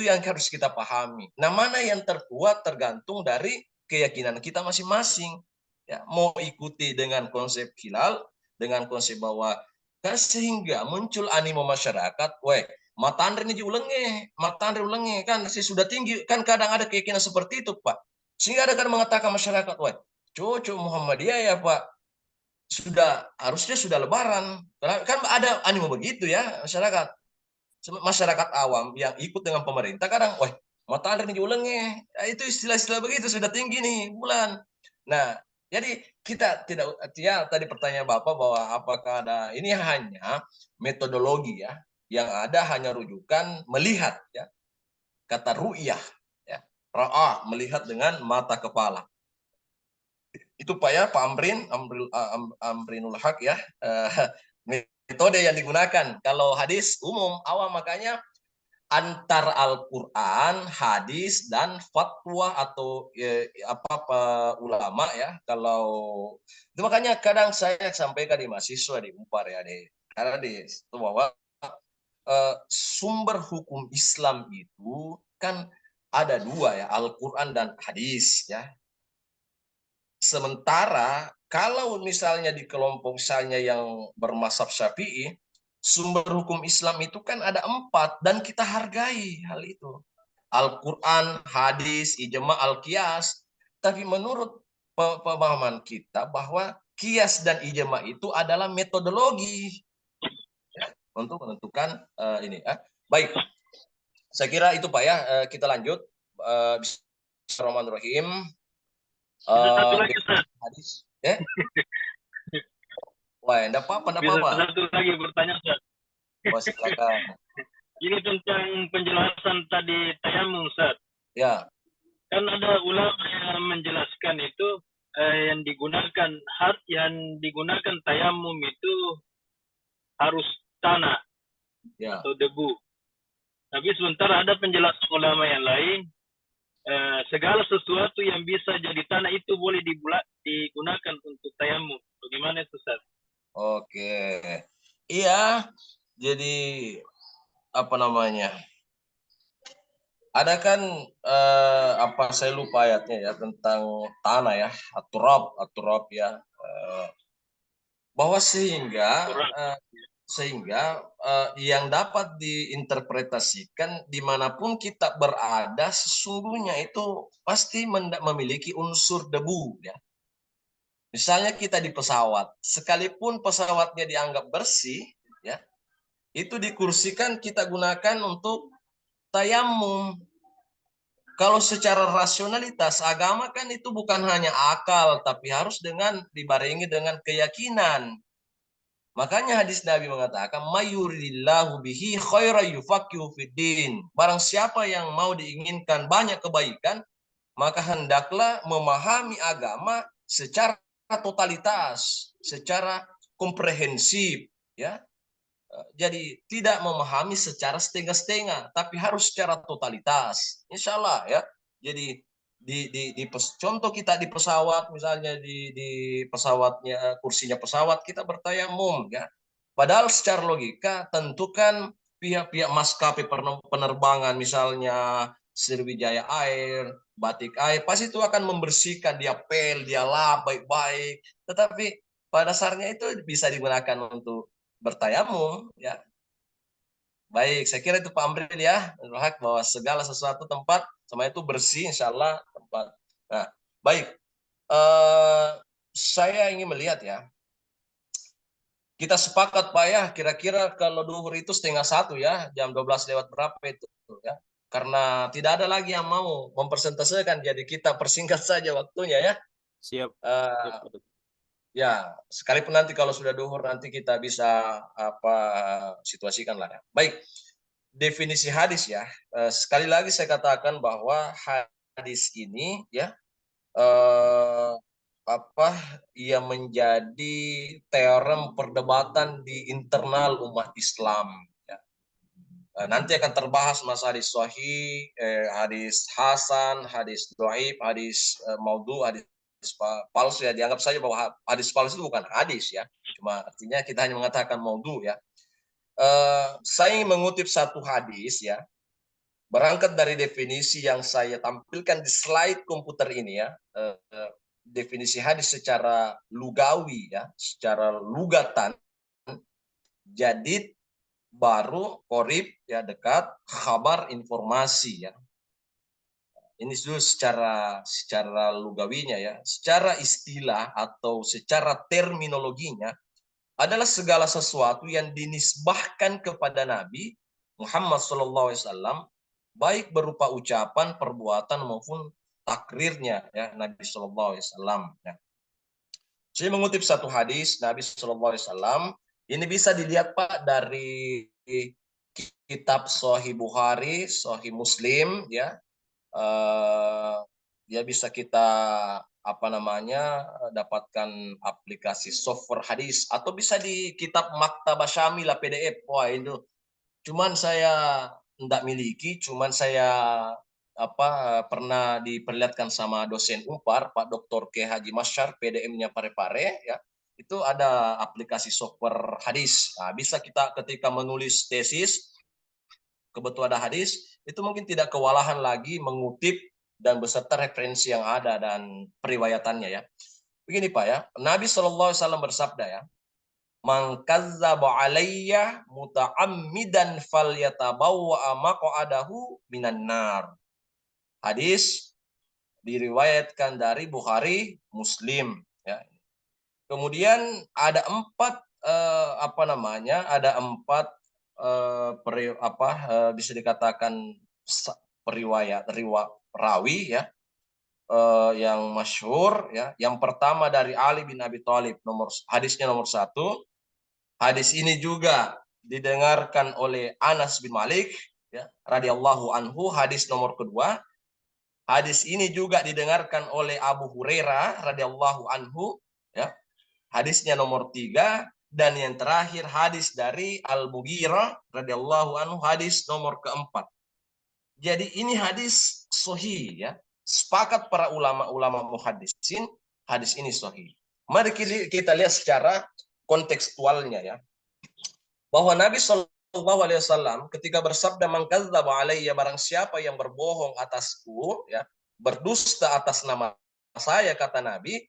yang harus kita pahami. Nah, mana yang terkuat tergantung dari keyakinan kita masing-masing. Ya, mau ikuti dengan konsep hilal, dengan konsep bahwa kan sehingga muncul animo masyarakat, matahari ini ulenge, matahari ulenge kan sudah tinggi, kan kadang ada keyakinan seperti itu, Pak. Sehingga ada kan mengatakan masyarakat, cocok Muhammadiyah ya, Pak. Harusnya sudah lebaran. Kan ada animo begitu ya masyarakat awam yang ikut dengan pemerintah kadang matahari ini ulangnya itu istilah-istilah begitu sudah tinggi nih bulan. Nah, jadi kita tidak ya, tadi pertanyaan Bapak bahwa apakah ada, ini hanya metodologi ya, yang ada hanya rujukan melihat ya, kata ru'yah ya, ra'ah, melihat dengan mata kepala. Itu Pak ya, Pak Amrinul Haq ya, metode yang digunakan. Kalau hadis umum awam, makanya antar Al-Quran, hadis, dan fatwa atau ulama ya. Kalau itu makanya kadang saya sampaikan di mahasiswa di Unpar ya, karena itu bahwa sumber hukum Islam itu kan ada 2 ya, Al-Quran dan hadis ya. Sementara kalau misalnya di kelompok misalnya yang bermazhab Syafi'i, sumber hukum Islam itu kan ada 4 dan kita hargai hal itu. Al-Quran, hadis, ijma, al-qiyas. Tapi menurut pemahaman kita bahwa qiyas dan ijma itu adalah metodologi ya, untuk menentukan ini ya. Baik, saya kira itu Pak ya. Kita lanjut. Bismillahirrahmanirrahim. Hadis. Ya? Enggak apa-apa. Bisa satu lagi bertanya, Ustaz. Silakan. Ini tentang penjelasan tadi tayamum, Ustaz. Ya. Kan ada ulama yang menjelaskan itu yang digunakan tayamum itu harus tanah atau debu. Tapi sementara ada penjelasan ulama yang lain, segala sesuatu yang bisa jadi tanah itu boleh digunakan untuk tayamum. Bagaimana itu, Ustaz? Oke. Iya, jadi apa namanya? Ada kan saya lupa ayatnya ya tentang tanah ya, aturab ya, bahwa sehingga yang dapat diinterpretasikan dimanapun kita berada sesungguhnya itu pasti memiliki unsur debu ya. Misalnya kita di pesawat, sekalipun pesawatnya dianggap bersih ya, itu dikursikan kita gunakan untuk tayamum. Kalau secara rasionalitas agama kan itu bukan hanya akal, tapi harus dibarengi dengan keyakinan. Makanya hadis Nabi mengatakan, "Mayuridillahu bihi khairan yufaqihu fiddin." Barang siapa yang mau diinginkan banyak kebaikan, maka hendaklah memahami agama secara totalitas, secara komprehensif, ya. Jadi tidak memahami secara setengah-setengah, tapi harus secara totalitas. Insya Allah ya. Jadi contoh kita di pesawat, misalnya di pesawatnya, kursinya pesawat kita bertayamum ya. Padahal secara logika tentukan pihak-pihak maskapai penerbangan, misalnya Sriwijaya Air, Batik Air, pasti itu akan membersihkan, dia pel, dia lap baik-baik. Tetapi pada dasarnya itu bisa digunakan untuk bertayamum ya. Baik, saya kira itu Pak Amril ya, bahwa segala sesuatu tempat sama itu bersih insya Allah tempat. Nah, baik. Saya ingin melihat ya. Kita sepakat Pak ya, kira-kira kalau duhur itu 12:30 ya, jam 12 lewat berapa itu ya. Karena tidak ada lagi yang mau mempersentasekan, jadi kita persingkat saja waktunya ya. Siap. Ya, sekalipun nanti kalau sudah duhur nanti kita bisa situasikan lah ya. Baik, definisi hadis ya. Sekali lagi saya katakan bahwa hadis ini ya ia menjadi teorem perdebatan di internal umat Islam. Ya. Nanti akan terbahas masa hadis sahih, hadis hasan, hadis dhaif, hadis maudhu, hadis palsu ya, dianggap saja bahwa hadis palsu itu bukan hadis ya, cuma artinya kita hanya mengatakan maudhu ya. Saya ingin mengutip satu hadis ya, berangkat dari definisi yang saya tampilkan di slide komputer ini ya, definisi hadis secara lugawi ya, secara lugatan, jadid, baru, qorib ya, dekat, khabar, informasi ya. Ini dulu secara lugawinya ya, secara istilah atau secara terminologinya adalah segala sesuatu yang dinisbahkan kepada Nabi Muhammad SAW, baik berupa ucapan, perbuatan maupun takrirnya ya Nabi SAW. Ya. Saya mengutip satu hadis Nabi SAW. Ini bisa dilihat Pak dari kitab Sahih Bukhari, Sahih Muslim ya. Ya bisa kita dapatkan aplikasi software hadis atau bisa di kitab Maktabah Syamilah PDF. Wah itu cuman saya tidak miliki, cuman saya pernah diperlihatkan sama dosen Unpar Pak Dr. K. Haji Masyar, PDM-nya Parepare ya. Itu ada aplikasi software hadis. Nah, bisa kita ketika menulis tesis kebetulan ada hadis, itu mungkin tidak kewalahan lagi mengutip dan beserta referensi yang ada dan periwayatannya ya. Begini Pak ya, Nabi SAW bersabda ya, "Man kazzaba alayya muta'ammidan falyatabawwa maq'adahu minan nar." Hadis diriwayatkan dari Bukhari, Muslim ya. Kemudian ada empat bisa dikatakan rawi ya yang masyhur ya. Yang pertama dari Ali bin Abi Thalib, hadisnya nomor 1. Hadis ini juga didengarkan oleh Anas bin Malik ya radhiyallahu anhu, hadis nomor 2. Hadis ini juga didengarkan oleh Abu Hurairah radhiyallahu anhu ya. Hadisnya nomor 3. Dan yang terakhir hadis dari Al-Mughirah radhiyallahu anhu, hadis nomor 4. Jadi ini hadis sahih ya. Sepakat para ulama muhaddisin, hadis ini sahih. Mari kita lihat secara kontekstualnya ya. Bahwa Nabi SAW Shallallahu Alaihi Wasallam ketika bersabda, "Man kadzdzaba alayya," barang siapa yang berbohong atasku, ya, berdusta atas nama saya, kata Nabi,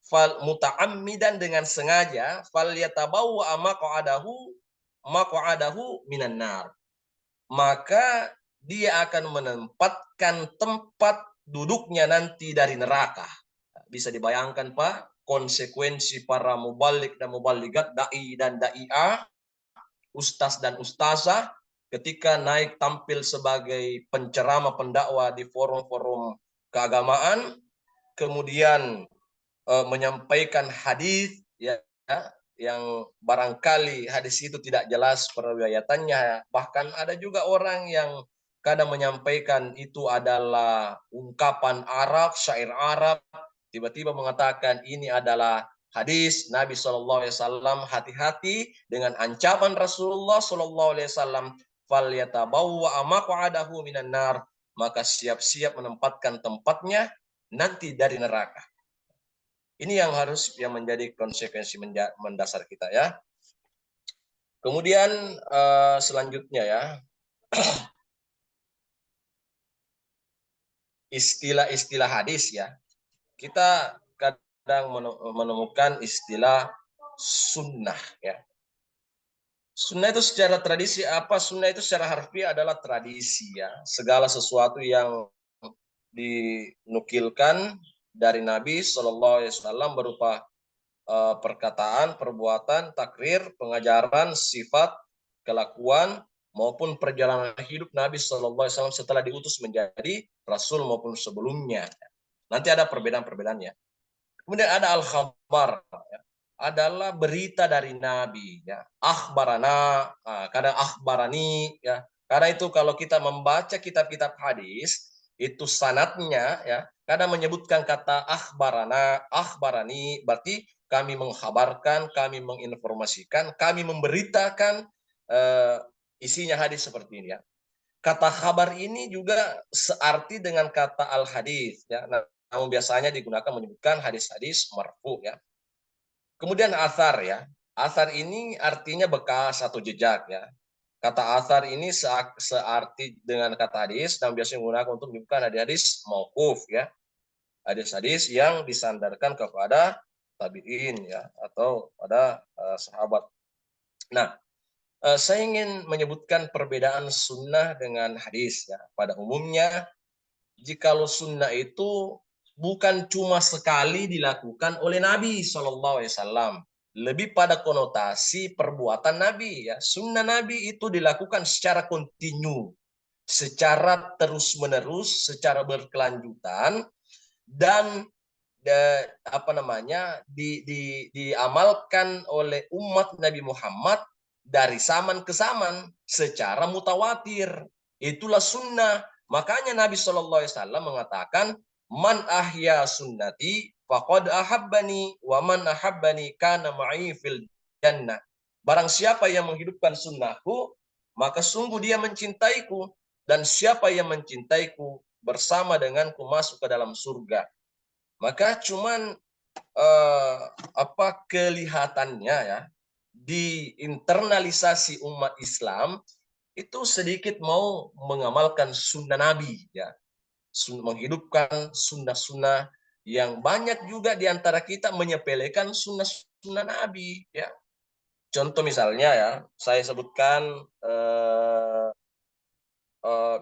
fal muta'ammidan, dengan sengaja, fal yatabawwa maq'adahu minan nar, maka dia akan menempatkan tempat duduknya nanti dari neraka. Bisa dibayangkan Pak, konsekuensi para mubalik dan mubaligat, dai dan dai'ah, ustaz dan ustazah, ketika naik tampil sebagai penceramah pendakwah di forum-forum keagamaan, kemudian menyampaikan hadis, ya, yang barangkali hadis itu tidak jelas periwayatannya, bahkan ada juga orang yang kadang menyampaikan itu adalah ungkapan Arab, syair Arab, tiba-tiba mengatakan ini adalah hadis Nabi SAW. Hati-hati dengan ancaman Rasulullah SAW, fal yatabawwa maq'adahu minan nar, maka siap-siap menempatkan tempatnya nanti dari neraka. Ini yang menjadi konsekuensi mendasar kita, ya. Kemudian selanjutnya, ya, istilah-istilah hadis, ya. Kita kadang menemukan istilah sunnah, ya. Sunnah itu secara tradisi apa? Sunnah itu secara harfiah adalah tradisi, ya. Segala sesuatu yang dinukilkan dari Nabi SAW berupa perkataan, perbuatan, takrir, pengajaran, sifat, kelakuan, maupun perjalanan hidup Nabi SAW setelah diutus menjadi Rasul maupun sebelumnya. Nanti ada perbedaan-perbedaannya. Kemudian ada al-khabar, ya, adalah berita dari Nabi, ya. Akhbarana, kadang akhbarani, ya. Karena itu kalau kita membaca kitab-kitab hadis, itu sanadnya, ya, kadang menyebutkan kata akhbarana, akhbarani, berarti kami mengkhabarkan, kami menginformasikan, kami memberitakan isinya hadis seperti ini, ya. Kata khabar ini juga searti dengan kata al-hadis, ya. Namun biasanya digunakan menyebutkan hadis-hadis marfu, ya. Kemudian athar, ya. Athar ini artinya bekas atau jejak, ya. Kata athar ini searti dengan kata hadis dan biasanya digunakan untuk menyebutkan hadis-hadis mauquf, ya. Hadis-hadis yang disandarkan kepada tabi'in, ya, atau pada sahabat. Nah, saya ingin menyebutkan perbedaan sunnah dengan hadis, ya. Pada umumnya, jikalau sunnah itu bukan cuma sekali dilakukan oleh Nabi SAW, lebih pada konotasi perbuatan Nabi, ya. Sunnah Nabi itu dilakukan secara kontinu, secara terus-menerus, secara berkelanjutan, dan diamalkan oleh umat Nabi Muhammad dari zaman ke zaman secara mutawatir. Itulah sunnah. Makanya Nabi SAW mengatakan, man ahya sunnati faqad ahabbani wa man ahabbani kana ma'i fil jannah. Barang siapa yang menghidupkan sunnahku, maka sungguh dia mencintaiku, dan siapa yang mencintaiku bersama denganku masuk ke dalam surga. Maka cuman kelihatannya, ya, di internalisasi umat Islam itu sedikit mau mengamalkan sunnah Nabi, ya, menghidupkan sunnah-sunnah yang banyak juga di antara kita menyepelekan sunnah-sunnah Nabi, ya. Contoh misalnya, ya, saya sebutkan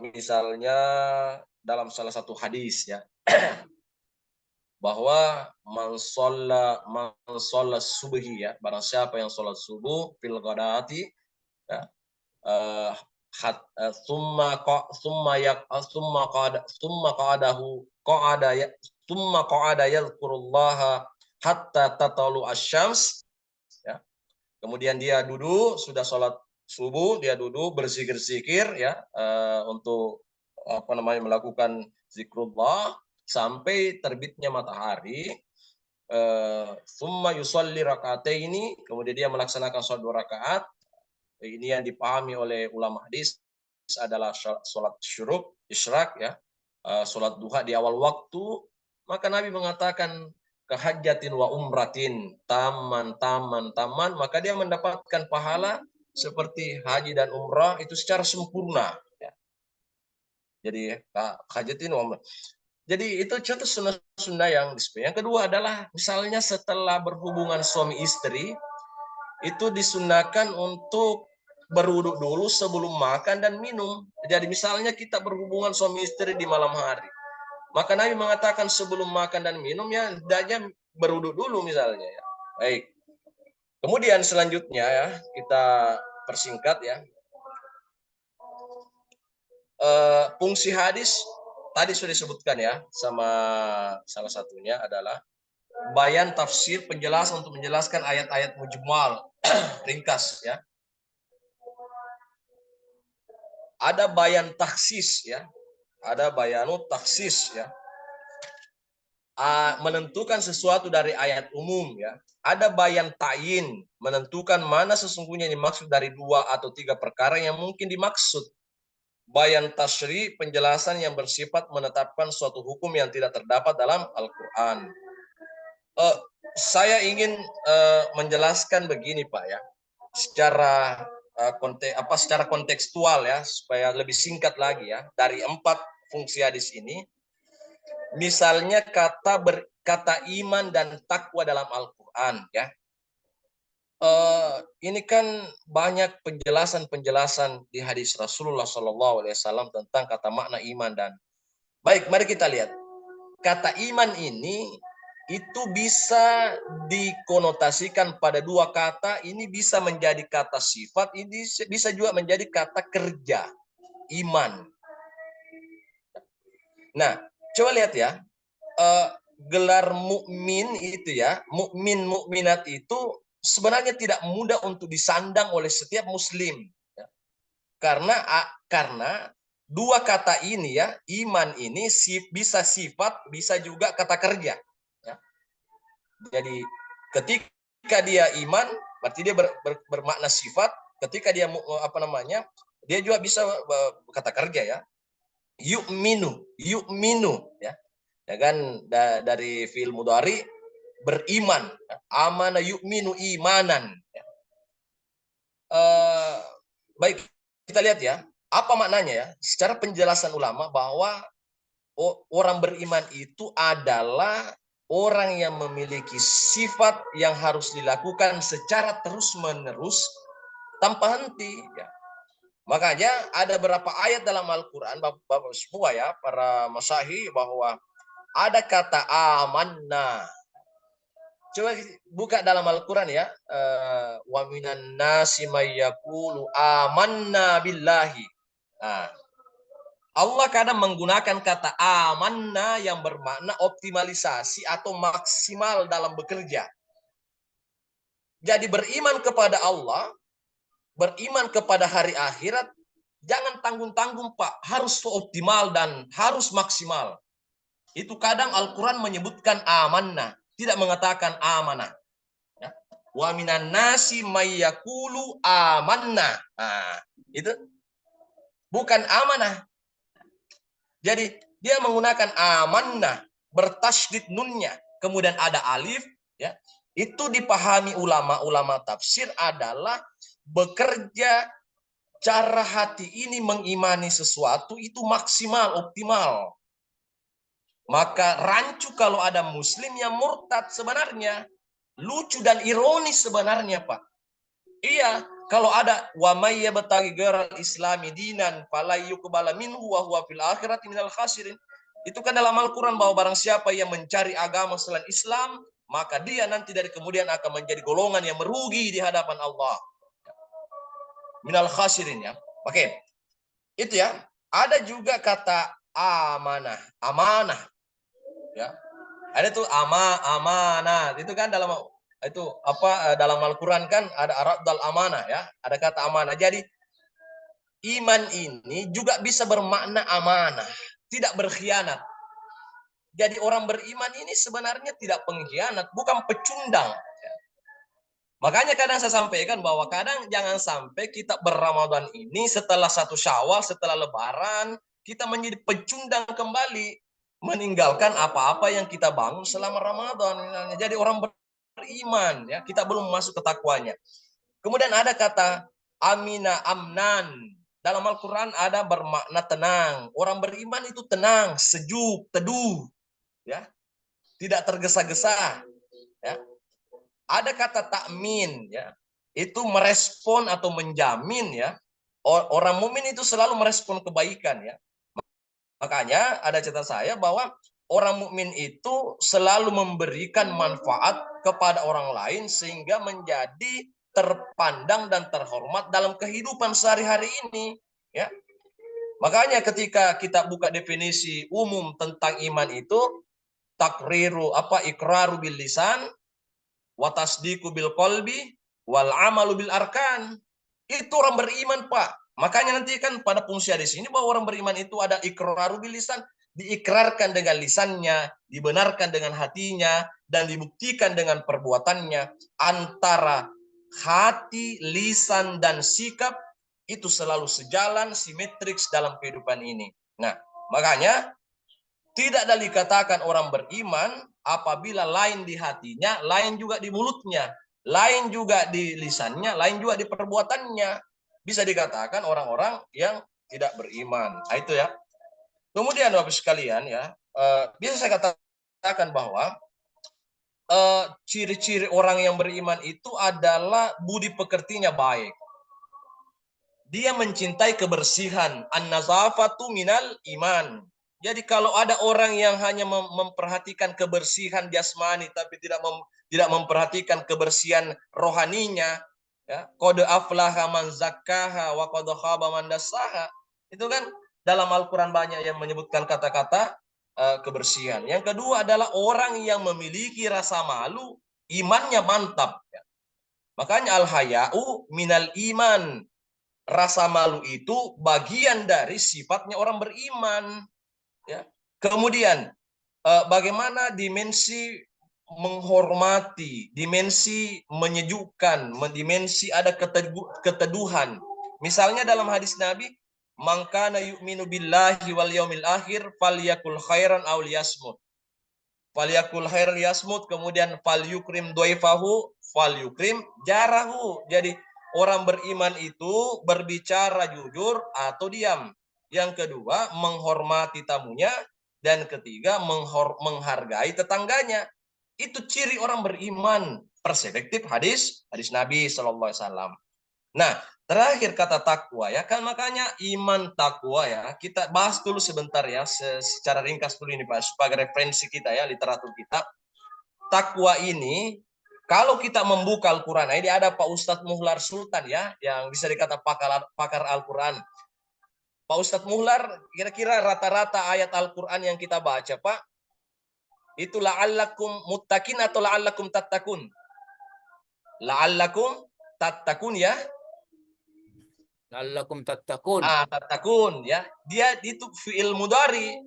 misalnya dalam salah satu hadis, ya, bahwa man sholla subhi, ya, barang siapa yang sholat subuh fil ghadati, ya, summa qa'ada yadhkurullaha hatta tatalu asyams, ya. Kemudian dia duduk, sudah sholat subuh, dia duduk berzikir-zikir, ya, untuk melakukan zikrullah sampai terbitnya matahari. Summa yusalli raka'ataini, kemudian dia melaksanakan sholat 2 rakaat. Ini yang dipahami oleh ulama hadis adalah sholat syuruk, isyraq, ya, sholat duha di awal waktu. Maka Nabi mengatakan kahajjatin wa umratin, taman, maka dia mendapatkan pahala seperti haji dan umrah itu secara sempurna. Ya. Jadi hajatin umrah. Jadi itu contoh sunnah-sunnah yang disebut. Yang kedua adalah misalnya setelah berhubungan suami istri itu disunahkan untuk berwuduk dulu sebelum makan dan minum. Jadi misalnya kita berhubungan suami istri di malam hari. Maka Nabi mengatakan sebelum makan dan minum ya hendaknya berwuduk dulu misalnya ya. Baik. Kemudian selanjutnya ya kita persingkat ya. Fungsi hadis tadi sudah disebutkan ya sama salah satunya adalah bayan tafsir penjelasan untuk menjelaskan ayat-ayat mujmal ringkas ya. Ada bayan taksis ya. Ada bayanu taksis ya. Menentukan sesuatu dari ayat umum ya. Ada bayan ta'yin, menentukan mana sesungguhnya yang dimaksud dari 2 atau 3 perkara yang mungkin dimaksud. Bayan tasyri, penjelasan yang bersifat menetapkan suatu hukum yang tidak terdapat dalam Al-Quran. Saya ingin menjelaskan begini Pak ya, secara secara kontekstual ya, supaya lebih singkat lagi ya, dari 4 fungsi hadis ini. Misalnya kata iman dan takwa dalam Al-Quran ya. Ini kan banyak penjelasan-penjelasan di hadis Rasulullah SAW tentang kata makna iman dan baik. Mari kita lihat kata iman ini itu bisa dikonotasikan pada 2 kata. Ini bisa menjadi kata sifat, ini bisa juga menjadi kata kerja iman. Nah, coba lihat ya, gelar mukmin itu ya, mukmin mukminat itu sebenarnya tidak mudah untuk disandang oleh setiap muslim ya. Karena 2 kata ini ya, iman ini bisa sifat, bisa juga kata kerja ya. Jadi ketika dia iman berarti dia bermakna sifat, ketika dia dia juga bisa kata kerja ya. Yu'minu ya. Ya kan dari fi'il mudhari beriman, amana yu'minu imanan ya. Baik, kita lihat ya, apa maknanya ya? Secara penjelasan ulama bahwa orang beriman itu adalah orang yang memiliki sifat yang harus dilakukan secara terus-menerus tanpa henti ya. Makanya ada beberapa ayat dalam Al-Qur'an Bapak semua ya, para masyayikh, bahwa ada kata amanna. Coba buka dalam Al-Qur'an ya. Wa minan nasi may yaqulu amanna billahi. Nah, Allah kadang menggunakan kata amanna yang bermakna optimalisasi atau maksimal dalam bekerja. Jadi beriman kepada Allah, beriman kepada hari akhirat, jangan tanggung-tanggung Pak, harus optimal dan harus maksimal. Itu kadang Al-Quran menyebutkan amanah, tidak mengatakan amanah. Ya. Wa minan nasi may yaqulu amanah. Nah, itu bukan amanah. Jadi dia menggunakan amanah, bertasydid nunnya, kemudian ada alif, ya. Itu dipahami ulama-ulama tafsir adalah bekerja cara hati ini mengimani sesuatu itu maksimal, optimal. Maka rancu kalau ada muslim yang murtad sebenarnya. Lucu dan ironis sebenarnya Pak. Iya, kalau ada wa may yabtaghi ghairal islami dinan fala yuqbala minhu wa huwa fil akhirati minal khasirin. Itu kan dalam Al-Quran bahwa barang siapa yang mencari agama selain Islam, maka dia nanti dari kemudian akan menjadi golongan yang merugi di hadapan Allah. Minal khasirin ya. Oke. Itu ya. Ada juga kata amanah. Amanah. Ya. Ada tuh amanah. Itu kan dalam dalam Al-Qur'an kan ada aradul amanah ya. Ada kata amanah. Jadi iman ini juga bisa bermakna amanah, tidak berkhianat. Jadi orang beriman ini sebenarnya tidak pengkhianat, bukan pecundang. Makanya kadang saya sampaikan bahwa kadang jangan sampai kita berRamadan ini setelah 1 Syawal, setelah Lebaran, kita menjadi pecundang kembali, meninggalkan apa-apa yang kita bangun selama Ramadan. Jadi orang beriman, ya kita belum masuk ke takwanya. Kemudian ada kata amina amnan. Dalam Al-Quran ada bermakna tenang. Orang beriman itu tenang, sejuk, teduh, ya, tidak tergesa-gesa. Ya. Ada kata takmin, ya, itu merespon atau menjamin, ya. Orang mukmin itu selalu merespon kebaikan, ya. Makanya ada cerita saya bahwa orang mukmin itu selalu memberikan manfaat kepada orang lain sehingga menjadi terpandang dan terhormat dalam kehidupan sehari-hari ini, ya. Makanya ketika kita buka definisi umum tentang iman itu, iqraru bil lisan wa tasdiqu bil qalbi wal amalu bil arkan. Itu orang beriman, Pak. Makanya nanti kan pada fungsi di sini bahwa orang beriman itu ada iqraru bil lisan, diikrarkan dengan lisannya, dibenarkan dengan hatinya, dan dibuktikan dengan perbuatannya. Antara hati, lisan, dan sikap itu selalu sejalan, simetris dalam kehidupan ini. Nah, makanya tidak ada dikatakan orang beriman apabila lain di hatinya, lain juga di mulutnya, lain juga di lisannya, lain juga di perbuatannya. Bisa dikatakan orang-orang yang tidak beriman. Nah, itu ya. Kemudian Bapak sekalian, ya, bisa saya katakan bahwa ciri-ciri orang yang beriman itu adalah budi pekertinya baik. Dia mencintai kebersihan. An-nazafatu minal iman. Jadi kalau ada orang yang hanya memperhatikan kebersihan jasmani tapi tidak memperhatikan kebersihan rohaninya, ya, qad aflaha man zakkaha wa qad khaba man dassaha. Itu kan dalam Al-Qur'an banyak yang menyebutkan kata-kata kebersihan. Yang kedua adalah orang yang memiliki rasa malu, imannya mantap, ya. Makanya al-haya'u minal iman. Rasa malu itu bagian dari sifatnya orang beriman, ya. Kemudian bagaimana dimensi menghormati, dimensi menyejukkan, dimensi ada keteduhan. Misalnya dalam hadis Nabi, "Man kana yu'minu billahi wal yaumil akhir falyakul khairan aw liyasmut." Falyakul khairan liyasmut, kemudian falyukrim dhaifahu falyukrim jarahu. Jadi orang beriman itu berbicara jujur atau diam. Yang kedua, menghormati tamunya. Dan ketiga, menghargai tetangganya. Itu ciri orang beriman. Perspektif hadis Nabi SAW. Nah, terakhir kata takwa, ya kan, makanya iman takwa, ya kita bahas dulu sebentar, ya, secara ringkas dulu ini Pak, sebagai referensi kita, ya, literatur kita. Takwa ini kalau kita membuka Al-Quran, ini ada Pak Ustadz Muhlar Sultan, ya, yang bisa dikata pakar Al-Quran. Pak Ustadz Muhlar, kira-kira rata-rata ayat Al-Quran yang kita baca, Pak, itu la'allakum muttaqin atau la'allakum tattaqun? La'allakum tattaqun, ya. La'allakum tattaqun. Tattaqun, ya. Dia itu fi'il mudhari.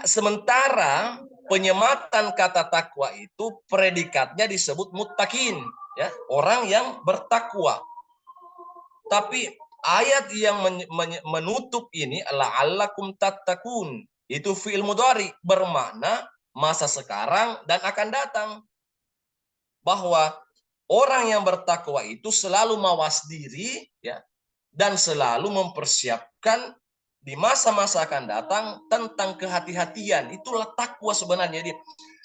Sementara penyematan kata takwa itu predikatnya disebut muttaqin, ya, orang yang bertakwa. Tapi ayat yang menutup ini la'allakum tattaqun itu fi'il mudhari, bermakna masa sekarang dan akan datang. Bahwa orang yang bertakwa itu selalu mawas diri, ya, dan selalu mempersiapkan di masa-masa akan datang tentang kehati-hatian. Itulah takwa sebenarnya. Jadi,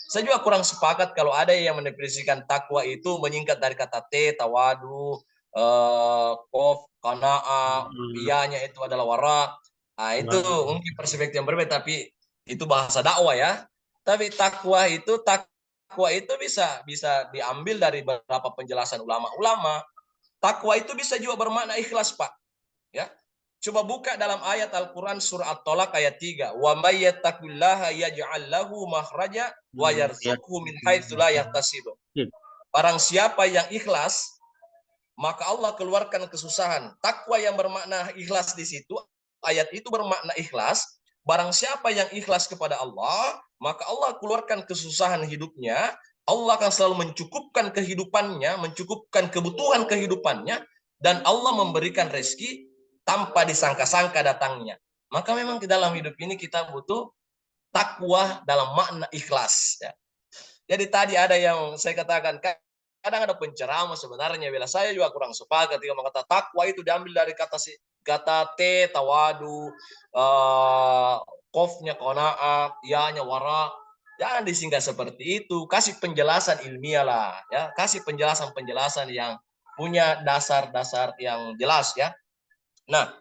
saya juga kurang sepakat kalau ada yang mendefinisikan takwa itu menyingkat dari kata tawadu, kof, qana'a, ianya itu adalah wara. Nah, itu mungkin perspektif yang berbeda, tapi itu bahasa dakwah, ya. Tapi takwa itu bisa diambil dari beberapa penjelasan ulama-ulama. Takwa itu bisa juga bermakna ikhlas, Pak. Ya. Coba buka dalam ayat Al-Quran surah At-Tolak ayat 3. Wa may yattaqillaha yaj'al lahu makhraja wa yarzuqhu min haitsu la yahtasib. Barang siapa yang ikhlas, maka Allah keluarkan kesusahan. Takwa yang bermakna ikhlas di situ, ayat itu bermakna ikhlas. Barang siapa yang ikhlas kepada Allah, maka Allah keluarkan kesusahan hidupnya. Allah akan selalu mencukupkan kehidupannya, mencukupkan kebutuhan kehidupannya, dan Allah memberikan rezeki tanpa disangka-sangka datangnya. Maka memang di dalam hidup ini kita butuh takwa dalam makna ikhlas, ya. Jadi tadi ada yang saya katakan, kadang ada penceramah sebenarnya bila saya juga kurang sepakat ketika mengatakan takwa itu diambil dari kata T tawadu, qofnya qanaah, ya-nya wara. Jangan disingkat seperti itu. Kasih penjelasan ilmiah lah, ya. Kasih penjelasan-penjelasan yang punya dasar-dasar yang jelas, ya. Nah,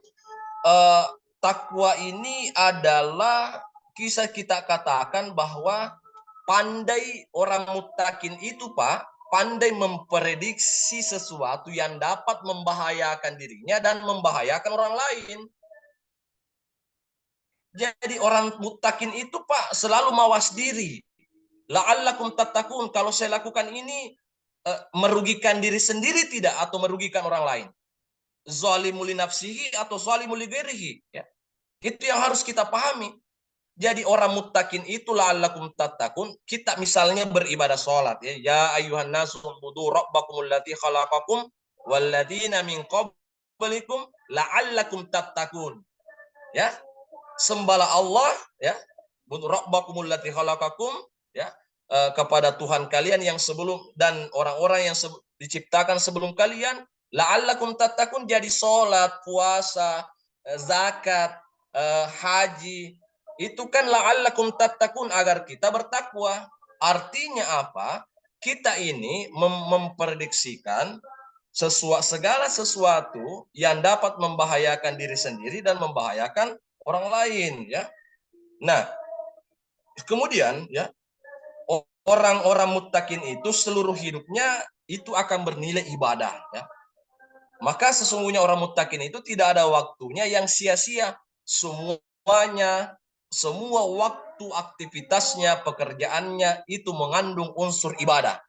takwa ini adalah kisah kita katakan bahwa pandai orang muttaqin itu, Pak, pandai memprediksi sesuatu yang dapat membahayakan dirinya dan membahayakan orang lain. Jadi orang muttaqin itu, Pak, selalu mawas diri. La'allakum tattaqun, kalau saya lakukan ini merugikan diri sendiri tidak atau merugikan orang lain. Zalimul li nafsihi atau zalimul li ghairihi, ya. Itu yang harus kita pahami. Jadi orang muttaqin itu la'allakum tattaqun, kita misalnya beribadah salat, ya. Ya ayyuhan nasu ubudu rabbakumul lati khalaqakum walladzina min qablikum la'allakum tattaqun. Ya. Sembahlah Allah, ya. Rabbakumul lati khalaqakum, ya, kepada Tuhan kalian yang sebelum dan orang-orang yang diciptakan sebelum kalian, la'allakum tattaqun, jadi salat, puasa, zakat, haji, itu kan la'allakum tattaqun, agar kita bertakwa. Artinya apa? Kita ini memprediksikan segala sesuatu yang dapat membahayakan diri sendiri dan membahayakan orang lain, ya. Nah, kemudian, ya, orang-orang muttaqin itu seluruh hidupnya itu akan bernilai ibadah, ya. Maka sesungguhnya orang muttaqin itu tidak ada waktunya yang sia-sia. Semuanya, semua waktu aktivitasnya, pekerjaannya itu mengandung unsur ibadah.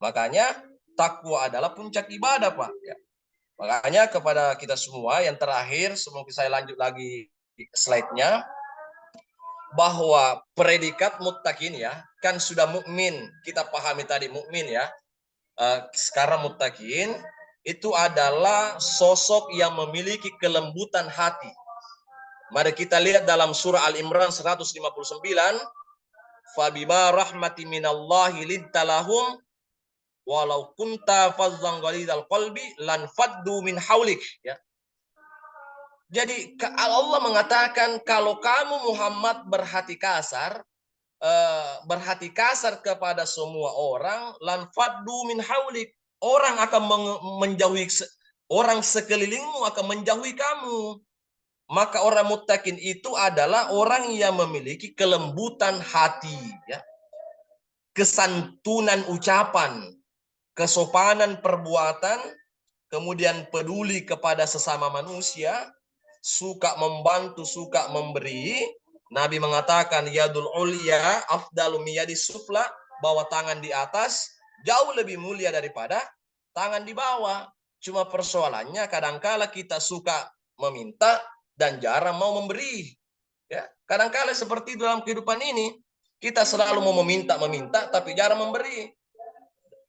Makanya takwa adalah puncak ibadah, Pak, ya. Makanya kepada kita semua yang terakhir, semoga saya lanjut lagi slide-nya, bahwa predikat muttaqin, ya, kan sudah mukmin, kita pahami tadi mukmin, ya. Sekarang muttaqin itu adalah sosok yang memiliki kelembutan hati. Mari kita lihat dalam surah Al-Imran 159, fabima rahmati minallahi lintalahum walau kunta fazzan ghalidal qalbi lan faddu min haulik, ya. Jadi Allah mengatakan kalau kamu Muhammad berhati kasar kepada semua orang, lan faddu min haulik, orang akan menjauhi, orang sekelilingmu akan menjauhi kamu. Maka orang muttaqin itu adalah orang yang memiliki kelembutan hati, ya. Kesantunan ucapan, kesopanan perbuatan, kemudian peduli kepada sesama manusia, suka membantu, suka memberi. Nabi mengatakan yadul ulya afdalu miyadis sufla, bahwa tangan di atas jauh lebih mulia daripada tangan di bawah. Cuma persoalannya kadangkala kita suka meminta dan jarang mau memberi, ya. Kadangkala seperti dalam kehidupan ini, kita selalu mau meminta tapi jarang memberi.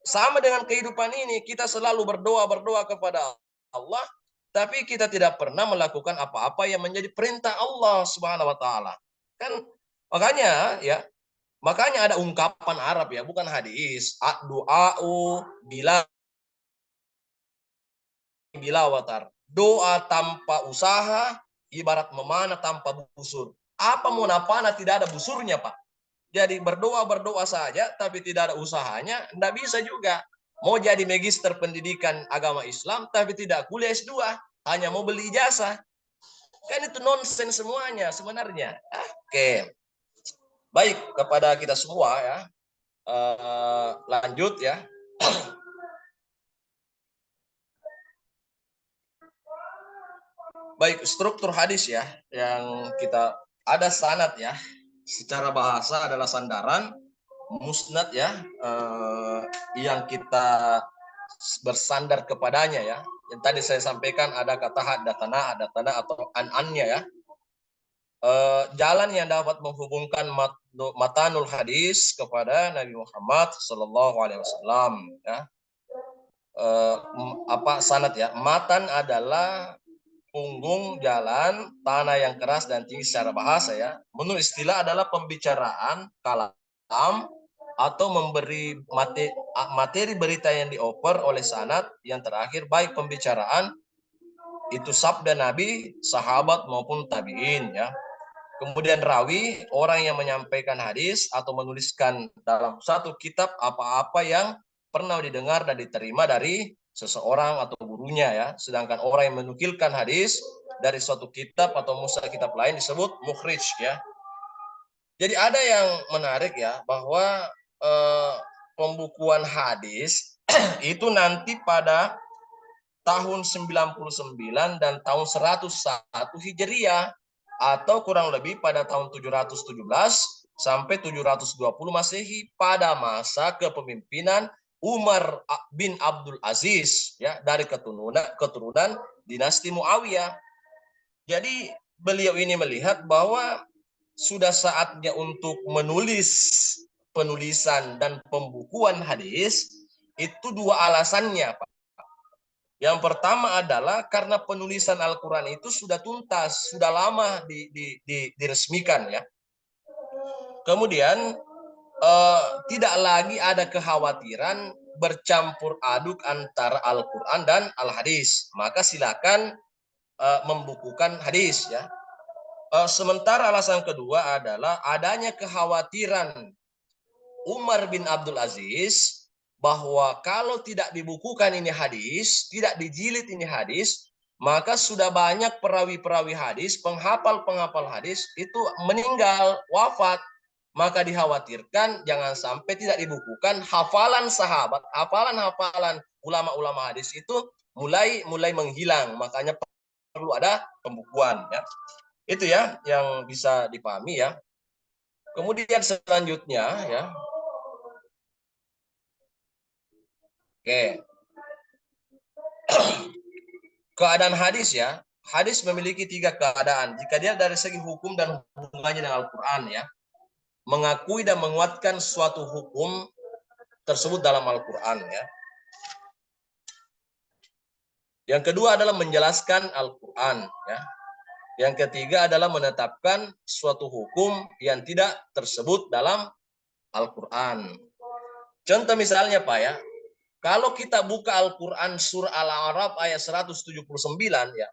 Sama dengan kehidupan ini, kita selalu berdoa kepada Allah, tapi kita tidak pernah melakukan apa-apa yang menjadi perintah Allah Subhanahu wa taala. Kan makanya, ya, makanya ada ungkapan Arab, ya, bukan hadis, du'a'u bila watar. Doa tanpa usaha ibarat memanah tanpa busur. Apa mau panah tidak ada busurnya, Pak. Jadi berdoa saja tapi tidak ada usahanya, enggak bisa juga. Mau jadi magister pendidikan agama Islam tapi tidak kuliah S2, hanya mau beli ijazah. Kan itu nonsens semuanya sebenarnya. Oke. Baik, kepada kita semua, ya. Lanjut, ya. Baik, struktur hadis, ya, yang kita ada sanad, ya. Secara bahasa adalah sandaran, musnad, ya, yang kita bersandar kepadanya, ya. Yang tadi saya sampaikan ada kata haddatsana atau an-annya, ya. Jalan yang dapat menghubungkan matanul hadis kepada Nabi Muhammad Sallallahu Alaihi Wasallam, ya. Sanad, ya. Matan adalah punggung jalan, tanah yang keras dan tinggi secara bahasa, ya. Menurut istilah adalah pembicaraan, kalam, atau memberi materi berita yang dioper oleh sanad yang terakhir baik pembicaraan itu sabda Nabi, sahabat maupun tabi'in ya. Kemudian rawi, orang yang menyampaikan hadis atau menuliskan dalam satu kitab apa-apa yang pernah didengar dan diterima dari seseorang atau gurunya ya. Sedangkan orang yang menukilkan hadis dari suatu kitab atau musa kitab lain disebut mukhrij ya. Jadi ada yang menarik ya bahwa pembukuan hadis itu nanti pada tahun 99 dan tahun 101 Hijriah atau kurang lebih pada tahun 717 sampai 720 Masehi pada masa kepemimpinan Umar bin Abdul Aziz ya dari keturunan dinasti Muawiyah. Jadi beliau ini melihat bahwa sudah saatnya untuk penulisan dan pembukuan hadis itu dua alasannya, Pak. Yang pertama adalah karena penulisan Al-Quran itu sudah tuntas, sudah lama diresmikan ya. Kemudian tidak lagi ada kekhawatiran bercampur aduk antara Al-Quran dan Al-Hadis. Maka silakan membukukan hadis ya. Sementara alasan kedua adalah adanya kekhawatiran Umar bin Abdul Aziz bahwa kalau tidak dibukukan ini hadis, tidak dijilid ini hadis, maka sudah banyak perawi-perawi hadis, penghafal-penghafal hadis itu meninggal, wafat. Maka dikhawatirkan jangan sampai tidak dibukukan hafalan sahabat, hafalan-hafalan ulama-ulama hadis itu mulai menghilang. Makanya perlu ada pembukuan ya. Itu ya yang bisa dipahami ya. Kemudian selanjutnya ya. Oke. Keadaan hadis ya. Hadis memiliki 3 keadaan. Jika dia dari segi hukum dan hubungannya dengan Al-Quran ya. Mengakui dan menguatkan suatu hukum tersebut dalam Al-Quran ya. Yang kedua adalah menjelaskan Al-Quran ya. Yang ketiga adalah menetapkan suatu hukum yang tidak tersebut dalam Al-Quran. Contoh misalnya Pak ya, kalau kita buka Al-Quran surah Al-A'raf ayat 179 ya,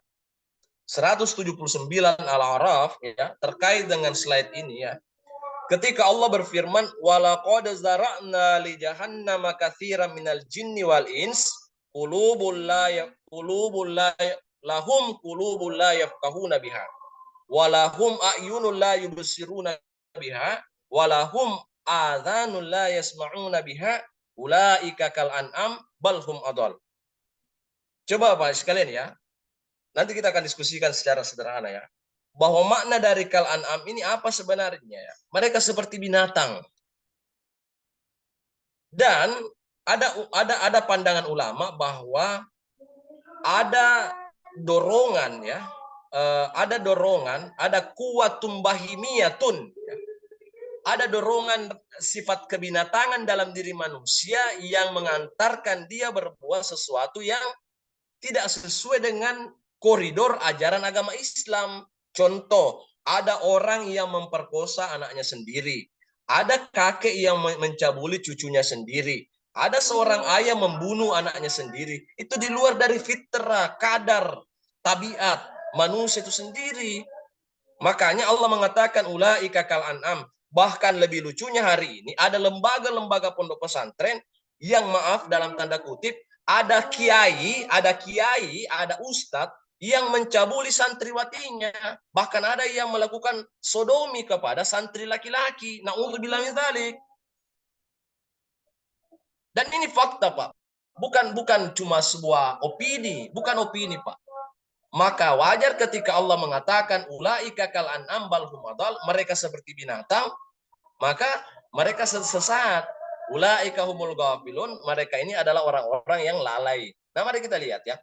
179 Al-A'raf ya, terkait dengan slide ini ya. Ketika Allah berfirman, وَلَقَدْ زَرَعْنَا لِجَهَنَّمَ كَثِيرًا مِنَ الْجِنِّ وَالْإِنسِ lahum qulubun la yafqahuna biha walahum a'yunun la yubsiruna biha walahum adhanun la yasma'una biha ulaika kal an'am bal hum adall. Coba Pak sekalian ya. Nanti kita akan diskusikan secara sederhana ya. Bahwa makna dari kal an'am ini apa sebenarnya ya? Mereka seperti binatang. Dan ada pandangan ulama bahwa ada dorongan ya, ada kuwatum bahimiyatun ya. Ada dorongan sifat kebinatangan dalam diri manusia yang mengantarkan dia berbuat sesuatu yang tidak sesuai dengan koridor ajaran agama Islam. Contoh, ada orang yang memperkosa anaknya sendiri, ada kakek yang mencabuli cucunya sendiri, ada seorang ayah membunuh anaknya sendiri. Itu di luar dari fitrah, kadar, tabiat manusia itu sendiri. Makanya Allah mengatakan ulaika kal an'am. Bahkan lebih lucunya hari ini ada lembaga-lembaga pondok pesantren yang maaf dalam tanda kutip ada kiai, ada ustadz yang mencabuli santriwatinya. Bahkan ada yang melakukan sodomi kepada santri laki-laki. Na'udzubillah min dzalik. Dan ini fakta, Pak. Bukan cuma sebuah opini, bukan opini, Pak. Maka wajar ketika Allah mengatakan ulaika kal an'am bal hum adall, mereka seperti binatang, maka mereka sesat. Ulaika humul ghafilun, mereka ini adalah orang-orang yang lalai. Nah, mari kita lihat ya.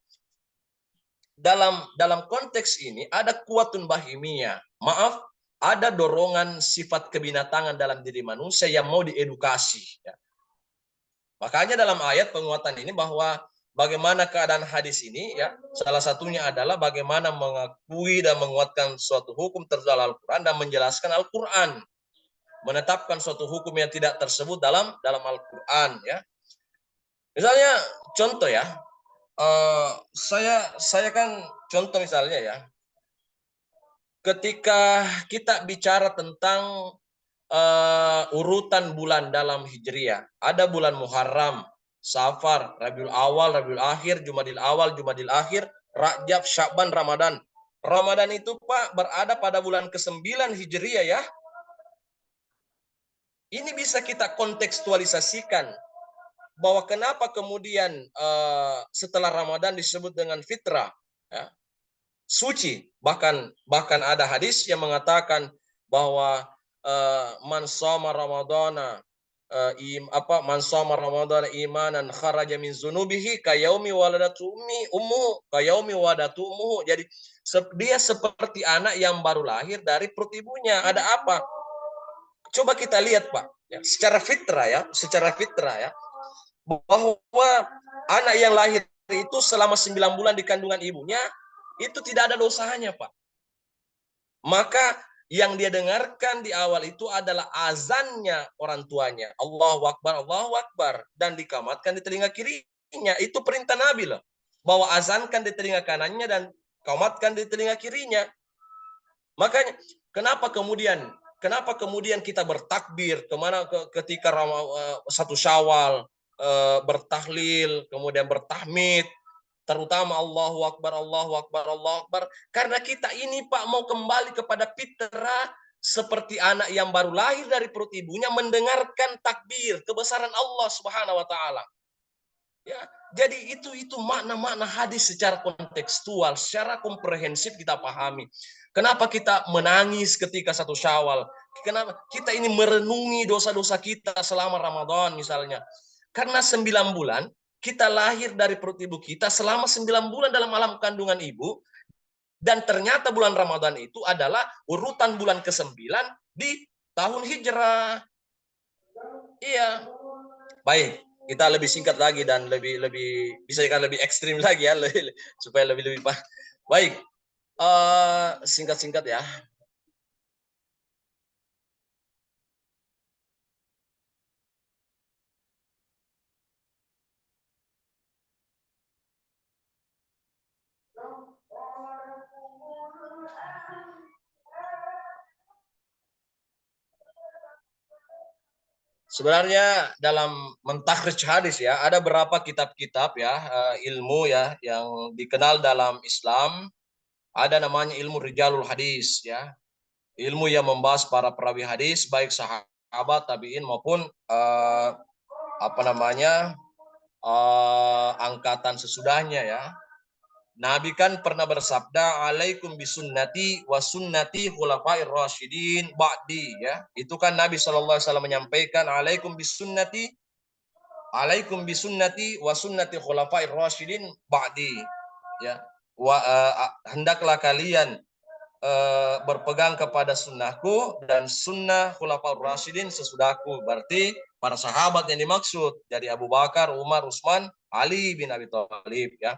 Dalam konteks ini ada kuwatun bahimiyah. Maaf, ada dorongan sifat kebinatangan dalam diri manusia yang mau diedukasi ya. Makanya dalam ayat penguatan ini bahwa bagaimana keadaan hadis ini ya, salah satunya adalah bagaimana mengakui dan menguatkan suatu hukum terdalam Al-Quran dan menjelaskan Al-Quran. menetapkan suatu hukum yang tidak tersebut dalam Al-Qur'an ya. Misalnya contoh ya, saya kan contoh misalnya ya, ketika kita bicara tentang urutan bulan dalam Hijriah, ada bulan Muharram, Safar, Rabiul Awal, Rabiul Akhir, Jumadil Awal, Jumadil Akhir, Rajab, Sya'ban, Ramadan. Ramadan itu Pak berada pada bulan ke-9 Hijriah ya. Ini bisa kita kontekstualisasikan bahwa kenapa kemudian setelah Ramadan disebut dengan fitrah, ya, suci. Bahkan ada hadis yang mengatakan bahwa man shoma ramadhana man shoma ramadhana imanan kharaja min zunubihi kayaumi waladatu ummuhu kayaumi waladatu ummuhu. Jadi dia seperti anak yang baru lahir dari perut ibunya. Ada apa? Coba kita lihat Pak, ya, secara fitrah ya, bahwa anak yang lahir itu selama 9 bulan di kandungan ibunya itu tidak ada dosanya Pak. Maka yang dia dengarkan di awal itu adalah azannya orang tuanya, Allahu Akbar, dan dikamatkan di telinga kirinya. Itu perintah Nabi loh, bahwa azankan di telinga kanannya dan kamatkan di telinga kirinya. Makanya kenapa kemudian kita bertakbir ketika satu Syawal, bertahlil, kemudian bertahmid, terutama Allahu Akbar, Allahu Akbar, Allahu Akbar. Karena kita ini Pak mau kembali kepada fitrah seperti anak yang baru lahir dari perut ibunya mendengarkan takbir kebesaran Allah Subhanahu wa taala. Ya, jadi itu makna-makna hadis secara kontekstual, secara komprehensif kita pahami. Kenapa kita menangis ketika satu Syawal? Kenapa kita ini merenungi dosa-dosa kita selama Ramadan misalnya? Karena 9 bulan kita lahir dari perut ibu kita, selama 9 bulan dalam alam kandungan ibu, dan ternyata bulan Ramadan itu adalah urutan bulan ke-9 di tahun Hijrah. Iya. Baik, kita lebih singkat lagi dan lebih bisa lebih ekstrim lagi ya, supaya lebih baik. Singkat ya. Sebenarnya dalam mentakhrij hadis ya, ada berapa kitab-kitab ya, ilmu ya yang dikenal dalam Islam. Ada namanya ilmu rijalul hadis ya. Ilmu yang membahas para perawi hadis baik sahabat, tabi'in maupun angkatan sesudahnya ya. Nabi kan pernah bersabda, alaikum bisunnati wa sunnati khulafair rasyidin ba'di ya. Itu kan Nabi SAW menyampaikan alaikum bisunnati wa sunnati khulafair rasyidin ba'di ya. Hendaklah kalian berpegang kepada sunnahku dan sunnah khulafaur rasyidin sesudahku. Berarti para sahabat yang dimaksud dari Abu Bakar, Umar, Utsman, Ali bin Abi Thalib ya.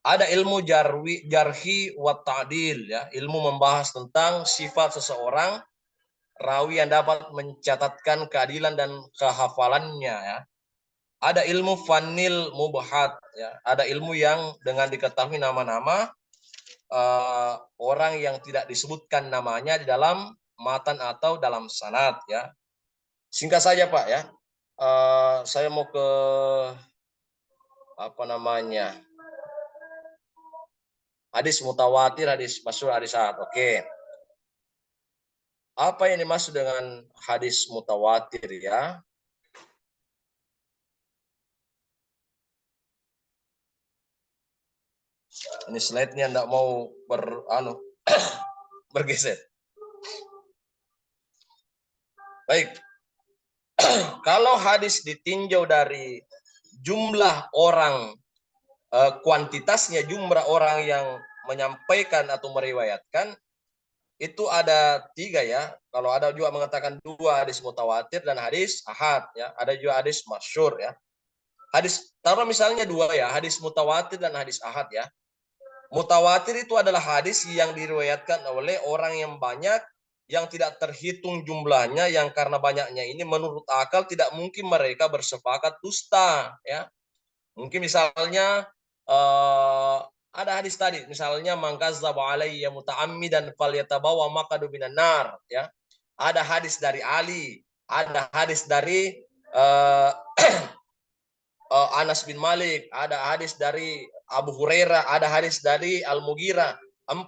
Ada ilmu jarhi wa ta'dil ya, ilmu membahas tentang sifat seseorang rawi yang dapat mencatatkan keadilan dan kehafalannya ya. Ada ilmu fanil mubhat ya, ada ilmu yang dengan diketahui nama-nama orang yang tidak disebutkan namanya di dalam matan atau dalam sanad ya. Singkat saja Pak ya. Saya mau ke hadis mutawatir, hadis masyhur, hadis ahad. Oke. Apa yang dimaksud dengan hadis mutawatir ya? Ini slide-nya enggak mau bergeser. Baik. Kalau hadis ditinjau dari jumlah orang, kuantitasnya, jumlah orang yang menyampaikan atau meriwayatkan, itu ada 3 ya. Kalau ada juga mengatakan 2 hadis mutawatir dan hadis ahad ya. Ada juga hadis masyhur ya. Hadis, taruh misalnya 2 ya, hadis mutawatir dan hadis ahad ya. Mutawatir itu adalah hadis yang diriwayatkan oleh orang yang banyak yang tidak terhitung jumlahnya, yang karena banyaknya ini menurut akal tidak mungkin mereka bersepakat dusta, ya. Mungkin misalnya ada hadis tadi, misalnya mangkazdzaba alayya muta'ammidan falyatabawa maq'adahu minan nar, ya. Ada hadis dari Ali, ada hadis dari Anas bin Malik, ada hadis dari Abu Hurairah, ada hadis dari Al-Mughirah. 4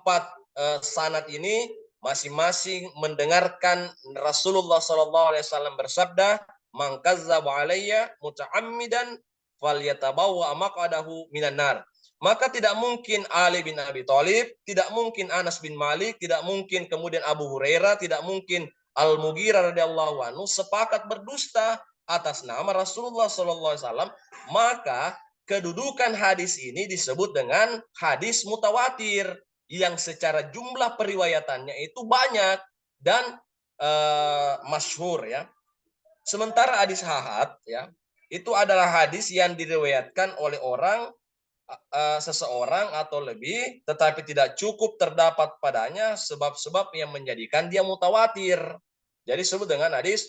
sanad ini masing-masing mendengarkan Rasulullah SAW bersabda, "Man kadzdzaba alayya muta'ammidan falyatabawwa maq'adahu minan nar." Maka tidak mungkin Ali bin Abi Thalib, tidak mungkin Anas bin Malik, tidak mungkin kemudian Abu Hurairah, tidak mungkin Al-Mughirah radhiyallahu anhu sepakat berdusta atas nama Rasulullah SAW. Maka kedudukan hadis ini disebut dengan hadis mutawatir yang secara jumlah periwayatannya itu banyak dan masyhur, ya. Sementara hadis ahad, ya, itu adalah hadis yang diriwayatkan oleh orang seseorang atau lebih, tetapi tidak cukup terdapat padanya sebab-sebab yang menjadikan dia mutawatir. Jadi disebut dengan hadis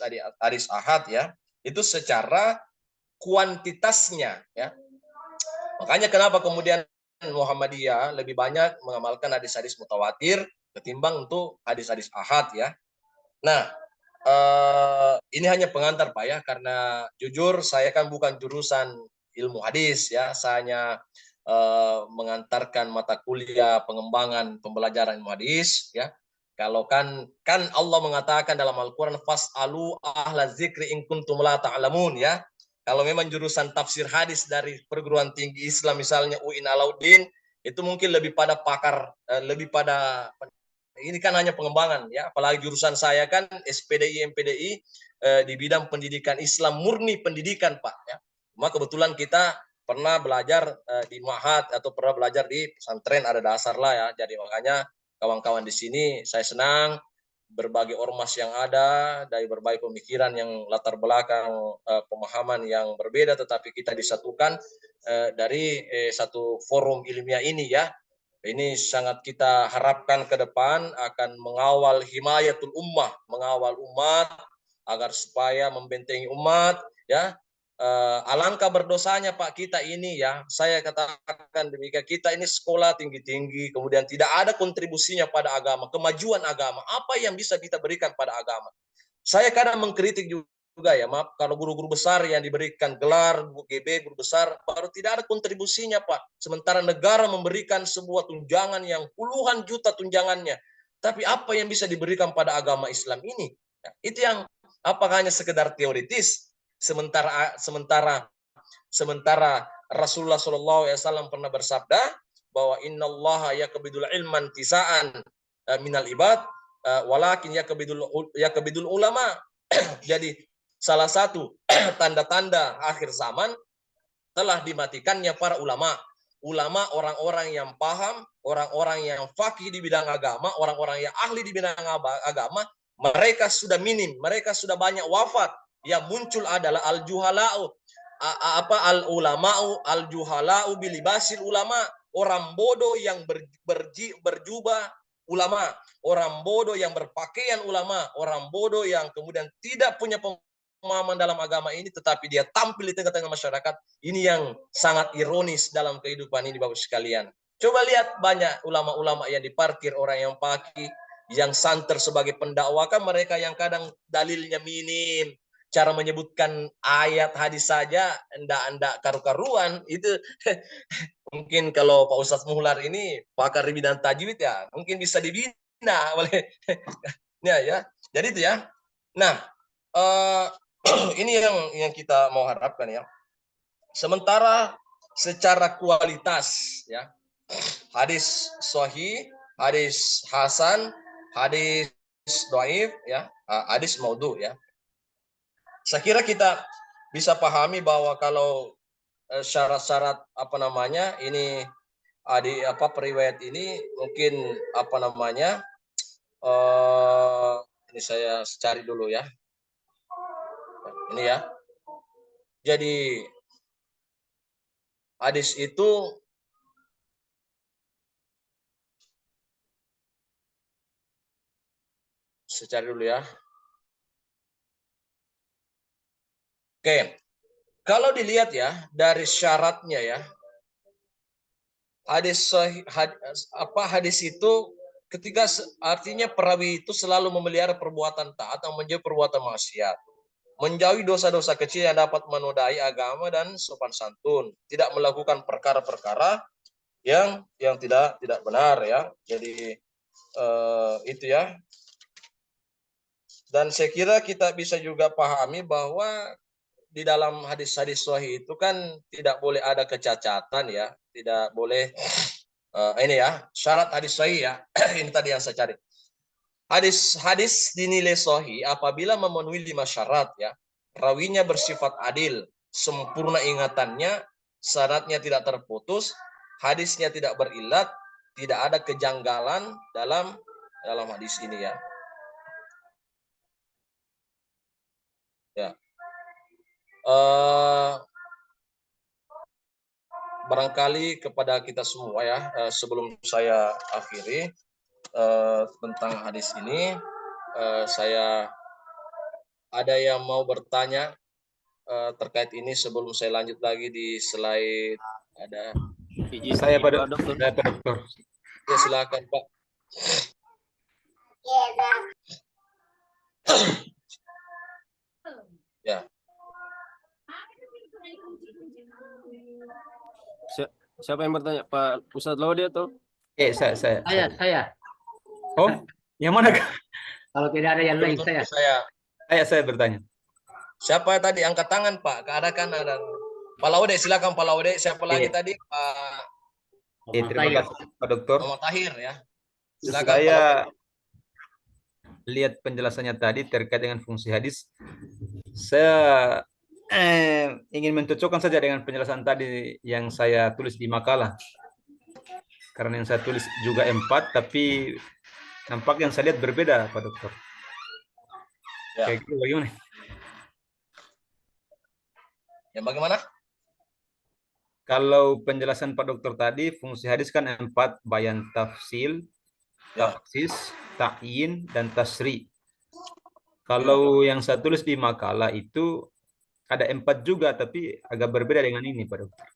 ahad, ya. Itu secara kuantitasnya, ya. Makanya kenapa kemudian Muhammadiyah lebih banyak mengamalkan hadis-hadis mutawatir ketimbang untuk hadis-hadis ahad, ya. Nah, ini hanya pengantar Pak, ya, karena jujur saya kan bukan jurusan ilmu hadis, ya. Saya hanya mengantarkan mata kuliah pengembangan pembelajaran ilmu hadis, ya. Kalau kan Allah mengatakan dalam Al-Qur'an fas'alu ahla dzikri in kuntum la ta'lamun, ya. Kalau memang jurusan tafsir hadis dari perguruan tinggi Islam misalnya UIN Alauddin, itu mungkin lebih pada pakar, lebih pada ini kan hanya pengembangan, ya. Apalagi jurusan saya kan SPDI MPDI di bidang pendidikan Islam murni pendidikan Pak, ya. Cuma kebetulan kita pernah belajar di Ma'had atau pernah belajar di pesantren ada dasar lah, ya. Jadi makanya kawan-kawan di sini saya senang berbagai ormas yang ada dari berbagai pemikiran yang latar belakang pemahaman yang berbeda, tetapi kita disatukan dari satu forum ilmiah ini, ya. Ini sangat kita harapkan ke depan akan mengawal himayatul ummah, mengawal umat agar supaya membentengi umat, ya. Alangkah berdosanya Pak kita ini, ya. Saya katakan demikian, kita ini sekolah tinggi-tinggi kemudian tidak ada kontribusinya pada agama, kemajuan agama. Apa yang bisa kita berikan pada agama? Saya kadang mengkritik juga, ya, maaf, kalau guru-guru besar yang diberikan gelar GB guru besar baru tidak ada kontribusinya Pak. Sementara negara memberikan sebuah tunjangan yang puluhan juta tunjangannya. Tapi apa yang bisa diberikan pada agama Islam ini? Ya, itu yang apakah hanya sekedar teoritis? Sementara Rasulullah SAW pernah bersabda bahwa innallaha yakbidul ilman tisaan minal ibad walakin yakbidul ulama. Jadi salah satu tanda-tanda akhir zaman telah dimatikannya para ulama. Ulama orang-orang yang paham, orang-orang yang faqih di bidang agama, orang-orang yang ahli di bidang agama, mereka sudah minim, mereka sudah banyak wafat. Yang muncul adalah al-juhala'u, al-ulama'u, al-juhala'u bilibasil ulama, orang bodoh yang berjubah ulama, orang bodoh yang berpakaian ulama, orang bodoh yang kemudian tidak punya pemahaman dalam agama ini, tetapi dia tampil di tengah-tengah masyarakat. Ini yang sangat ironis dalam kehidupan ini Bapak sekalian. Coba lihat banyak ulama-ulama yang diparkir orang yang paki, yang santer sebagai pendakwah, kan mereka yang kadang dalilnya minim, cara menyebutkan ayat hadis saja enggak karu-karuan. Itu mungkin kalau Pak Ustadz Muhlar ini pakar di bidang tajwid, ya, mungkin bisa dibina oleh ya. Jadi itu, ya. Nah, ini yang kita mau harapkan, ya. Sementara secara kualitas, ya, hadis sahih, hadis hasan, hadis dhaif, ya, hadis maudhu, ya. Saya kira kita bisa pahami bahwa kalau syarat-syarat ini periwayat ini mungkin ini saya cari dulu, ya. Ini, ya. Jadi hadis itu Saya cari dulu ya. Oke. Kalau dilihat ya dari syaratnya ya. Hadis itu ketika artinya perawi itu selalu memelihara perbuatan taat atau menjauhi perbuatan maksiat. Menjauhi dosa-dosa kecil yang dapat menodai agama dan sopan santun, tidak melakukan perkara-perkara yang tidak benar ya. Jadi itu ya. Dan saya kira kita bisa juga pahami bahwa di dalam hadis-hadis sahih itu kan tidak boleh ada kecacatan ya, tidak boleh ini ya syarat hadis sahih ya. Ini tadi yang saya cari. Hadis dinilai sahih apabila memenuhi 5 syarat ya. Rawinya bersifat adil, sempurna ingatannya, sanadnya tidak terputus, hadisnya tidak berilat, tidak ada kejanggalan dalam hadis ini ya. Ya. Barangkali kepada kita semua ya, sebelum saya akhiri tentang hadis ini, saya ada yang mau bertanya terkait ini sebelum saya lanjut lagi di slide ada. Saya Pak Dokter. Ya, silakan Pak. Ya. Siapa yang bertanya? Pak Ustadz Laude atau? Saya. Oh, yang mana? Kalau tidak ada yang lain Saya bertanya. Siapa tadi angkat tangan Pak? Ada. Pak Laude, silakan Pak Laude. Siapa lagi tadi? Pak. Terima kasih Pak Dokter. Muhammad Tahir ya. Silakan Saya Pak lihat penjelasannya tadi terkait dengan fungsi hadis. Saya ingin mencocokkan saja dengan penjelasan tadi yang saya tulis di makalah. Karena yang saya tulis juga 4, tapi nampak yang saya lihat berbeda Pak Dokter. Ya. Kayak gitu bagaimana? Yang bagaimana? Kalau penjelasan Pak Dokter tadi, fungsi hadis kan 4, bayan tafsil, taksis, ta'yin, dan tasri. Kalau yang saya tulis di makalah itu ada 4 juga, tapi agak berbeda dengan ini Pak Dokter.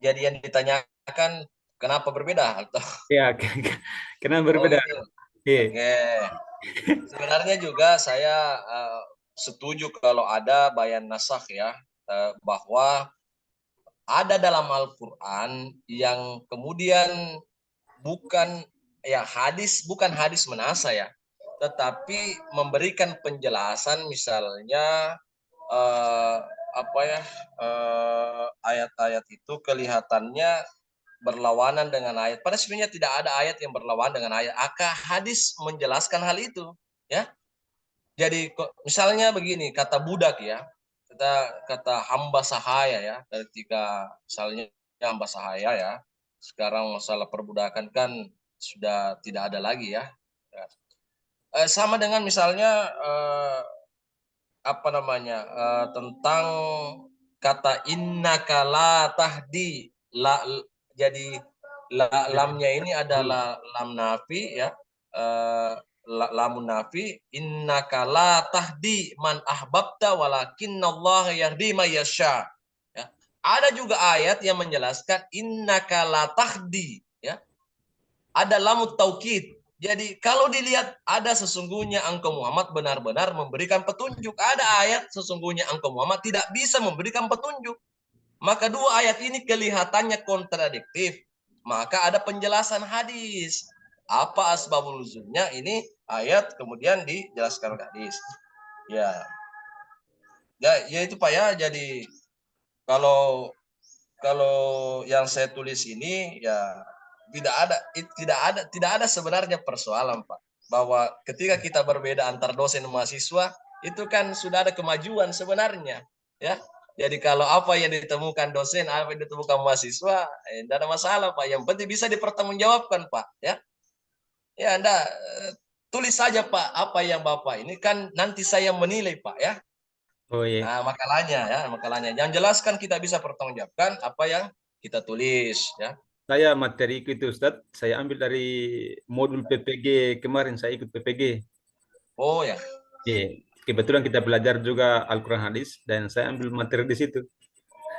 Jadi yang ditanyakan kenapa berbeda? Atau? Ya, kenapa berbeda? Oke. Sebenarnya juga saya setuju kalau ada bayan nasakh ya, bahwa ada dalam Al-Quran yang kemudian bukan hadis menasa ya, tetapi memberikan penjelasan misalnya ayat-ayat itu kelihatannya berlawanan dengan ayat. Padahal sebenarnya tidak ada ayat yang berlawanan dengan ayat. Hadis menjelaskan hal itu ya. Jadi misalnya begini, kata budak ya, kata hamba sahaya ya, dari 3 misalnya hamba sahaya ya. Sekarang masalah perbudakan kan sudah tidak ada lagi ya. Sama dengan misalnya tentang kata innaka la tahdi, jadi lamnya ini adalah lam nafi ya. Lamun nafi, innaka la tahdi man ahbabta walakinnallaha yahdi may yasha. Ya. Ada juga ayat yang menjelaskan innaka la tahdi ya. Ada lamut taukid. Jadi kalau dilihat ada sesungguhnya engkau Muhammad benar-benar memberikan petunjuk. Ada ayat sesungguhnya engkau Muhammad tidak bisa memberikan petunjuk. Maka 2 ayat ini kelihatannya kontradiktif. Maka ada penjelasan hadis. Apa asbabul nuzulnya ini ayat kemudian dijelaskan hadis. Ya itu Pak ya. Jadi kalau yang saya tulis ini ya tidak ada sebenarnya persoalan Pak, bahwa ketika kita berbeda antar dosen dan mahasiswa itu kan sudah ada kemajuan sebenarnya ya. Jadi kalau apa yang ditemukan dosen, apa yang ditemukan mahasiswa, tidak ada masalah Pak. Yang penting bisa dipertanggungjawabkan Pak ya. Ya Anda tulis saja Pak apa yang Bapak ini kan nanti saya menilai Pak ya. Oh iya. Nah, makalahnya. Yang jelaskan kita bisa pertanggungjawabkan apa yang kita tulis ya. Saya materiku itu Ustadz, saya ambil dari modul PPG kemarin, saya ikut PPG. Oh ya. Iya, kebetulan kita belajar juga Al-Quran hadis dan saya ambil materi di situ.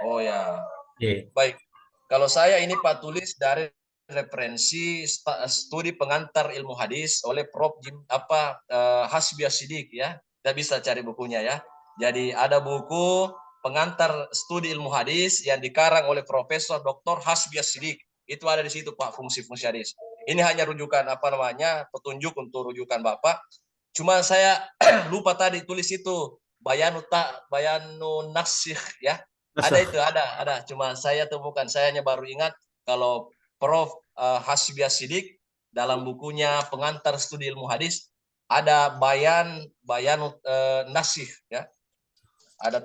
Oh ya. Iya. Baik. Kalau saya ini Pak tulis dari referensi studi pengantar ilmu hadis oleh Prof. Hasbi As-Siddiq ya. Kita bisa cari bukunya ya. Jadi ada buku pengantar studi ilmu hadis yang dikarang oleh Profesor Dr. Hasbi As-Siddiq. Itu ada di situ Pak, fungsi-fungsi hadis. Ini hanya rujukan petunjuk untuk rujukan Bapak. Cuma saya lupa tadi tulis itu bayanu nasikh ya. Ada itu, ada. Cuma saya temukan, saya hanya baru ingat kalau Prof. Hasbi As-Siddiq dalam bukunya pengantar studi ilmu hadis ada bayanu nasikh ya. Ada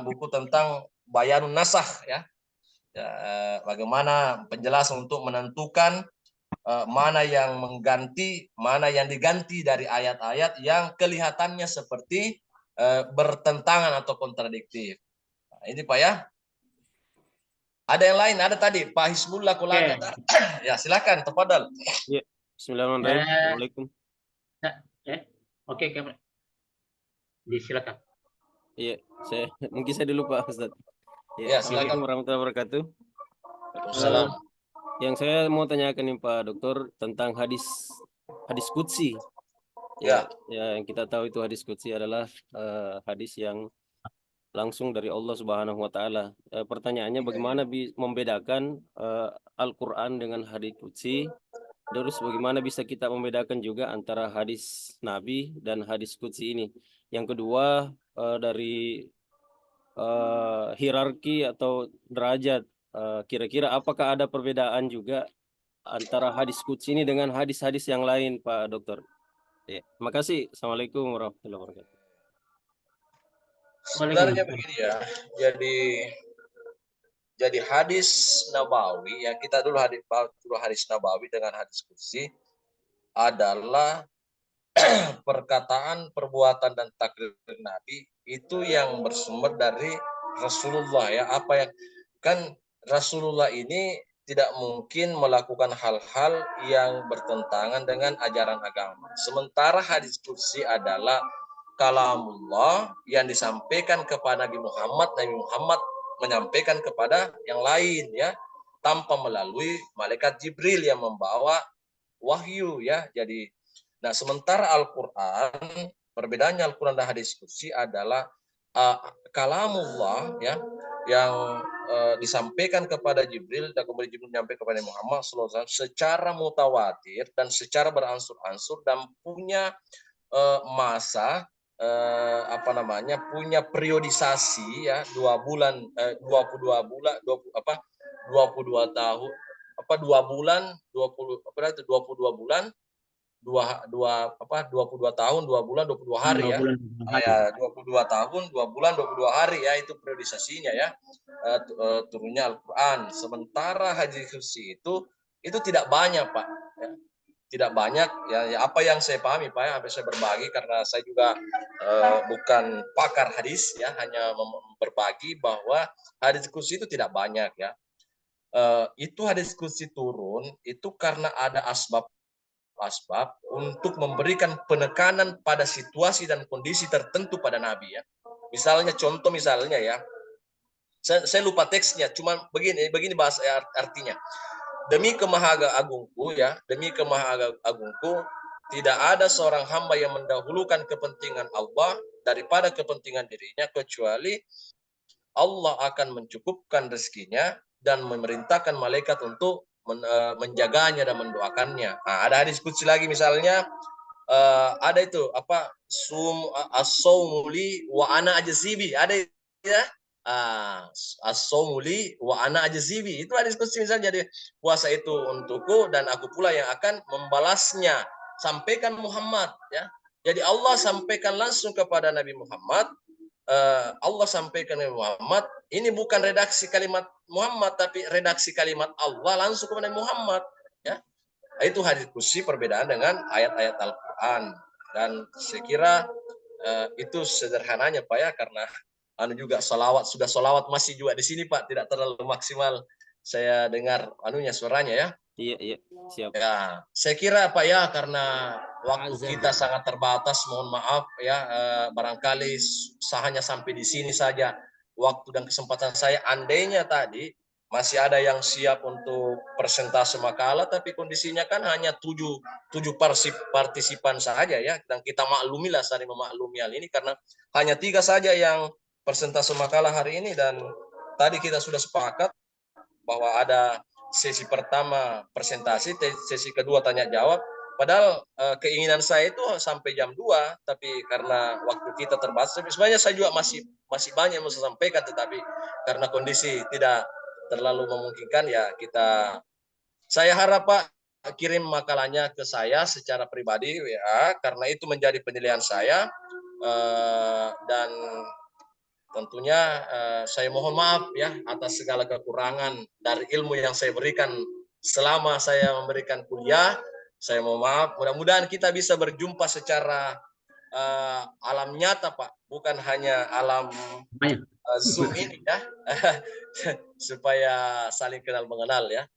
buku tentang bayanun nasakh ya. Bagaimana penjelasan untuk menentukan mana yang mengganti, mana yang diganti dari ayat-ayat yang kelihatannya seperti bertentangan atau kontradiktif. Nah, ini Pak ya. Ada yang lain, ada tadi Pak Hisbullah Kulaga. Ya, silakan, tafadhal. Ya, bismillahirrahmanirrahim. Assalamualaikum. Oke, disilakan. Iya, mungkin saya dulu Pak Ustadz. Ya, Assalamualaikum silakan. warahmatullahi wabarakatuh. Waalaikumsalam. Yang saya mau tanyakan nih Pak Dokter tentang hadis qudsi. Ya, yang kita tahu itu hadis qudsi adalah hadis yang langsung dari Allah Subhanahu wa taala. Pertanyaannya bagaimana membedakan Al-Qur'an dengan hadis qudsi? Terus bagaimana bisa kita membedakan juga antara hadis Nabi dan hadis qudsi ini? Yang kedua dari hierarki atau derajat, kira-kira apakah ada perbedaan juga antara hadis qudsi ini dengan hadis-hadis yang lain Pak Dokter? Ya, terima kasih. Assalamualaikum warahmatullahi wabarakatuh. Sebenarnya begini ya. Jadi hadis Nabawi ya, kita dulu hadis Nabawi dengan hadis qudsi adalah perkataan, perbuatan dan takrir Nabi itu yang bersumber dari Rasulullah ya. Apa yang kan Rasulullah ini tidak mungkin melakukan hal-hal yang bertentangan dengan ajaran agama. Sementara hadis qudsi adalah kalamullah yang disampaikan kepada Nabi Muhammad menyampaikan kepada yang lain ya, tanpa melalui malaikat Jibril yang membawa wahyu ya. Jadi sementara Al-Qur'an, perbedaannya Al-Qur'an dan hadis qudsi adalah kalamullah ya, yang disampaikan kepada Jibril dan kemudian Jibril menyampaikan kepada Muhammad SAW secara mutawatir dan secara beransur-ansur dan punya masa punya periodisasi ya 22 bulan 22 tahun 2 bulan 22 bulan 22 tahun 2 bulan 22 hari ya. 22 tahun 2 bulan 22 hari ya, itu periodisasinya ya. Turunnya Al-Qur'an. Sementara hadis qudsi itu tidak banyak Pak ya. Tidak banyak ya, apa yang saya pahami Pak ya, saya berbagi karena saya juga bukan pakar hadis ya, hanya berbagi bahwa hadis qudsi itu tidak banyak ya. Itu hadis qudsi turun itu karena ada asbab untuk memberikan penekanan pada situasi dan kondisi tertentu pada Nabi ya. Contoh misalnya ya, saya lupa teksnya, cuma begini bahasa artinya. Demi kemahaagungku ya, demi kemahaagungku, tidak ada seorang hamba yang mendahulukan kepentingan Allah daripada kepentingan dirinya, kecuali Allah akan mencukupkan rezekinya dan memerintahkan malaikat untuk menjaganya dan mendoakannya. Ada hadis qudsi lagi misalnya, ada itu as-saumuli wa ana ajzibi, ada ya. As-saumuli wa ana ajzibi, itu hadis qudsi misalnya, jadi puasa itu untukku dan aku pula yang akan membalasnya, sampaikan Muhammad ya. Jadi Allah sampaikan langsung kepada Nabi Muhammad. Allah sampaikan kepada Muhammad, ini bukan redaksi kalimat Muhammad tapi redaksi kalimat Allah langsung kepada Muhammad ya. Itu hadis qudsi perbedaan dengan ayat-ayat Al-Qur'an, dan saya kira itu sederhananya Pak ya, karena juga sudah salawat masih juga di sini Pak, tidak terlalu maksimal saya dengar suaranya ya. Iya, siap. Ya, saya kira Pak ya, karena waktu kita sangat terbatas, mohon maaf ya, barangkali hanya sampai di sini saja waktu dan kesempatan saya. Andainya tadi masih ada yang siap untuk persentase makalah, tapi kondisinya kan hanya tujuh partisipan saja ya, dan kita maklumilah, saling memaklumi hal ini karena hanya 3 saja yang persentase makalah hari ini, dan tadi kita sudah sepakat bahwa ada sesi pertama presentasi, sesi kedua tanya jawab. Padahal keinginan saya itu sampai jam 2, tapi karena waktu kita terbatas, sebenarnya saya juga masih banyak yang mau saya sampaikan, tetapi karena kondisi tidak terlalu memungkinkan ya saya harap Pak kirim makalahnya ke saya secara pribadi ya, karena itu menjadi penilaian saya, dan tentunya saya mohon maaf ya atas segala kekurangan dari ilmu yang saya berikan selama saya memberikan kuliah. Saya mohon maaf, mudah-mudahan kita bisa berjumpa secara alam nyata Pak, bukan hanya alam Zoom ini ya, supaya saling kenal mengenal ya.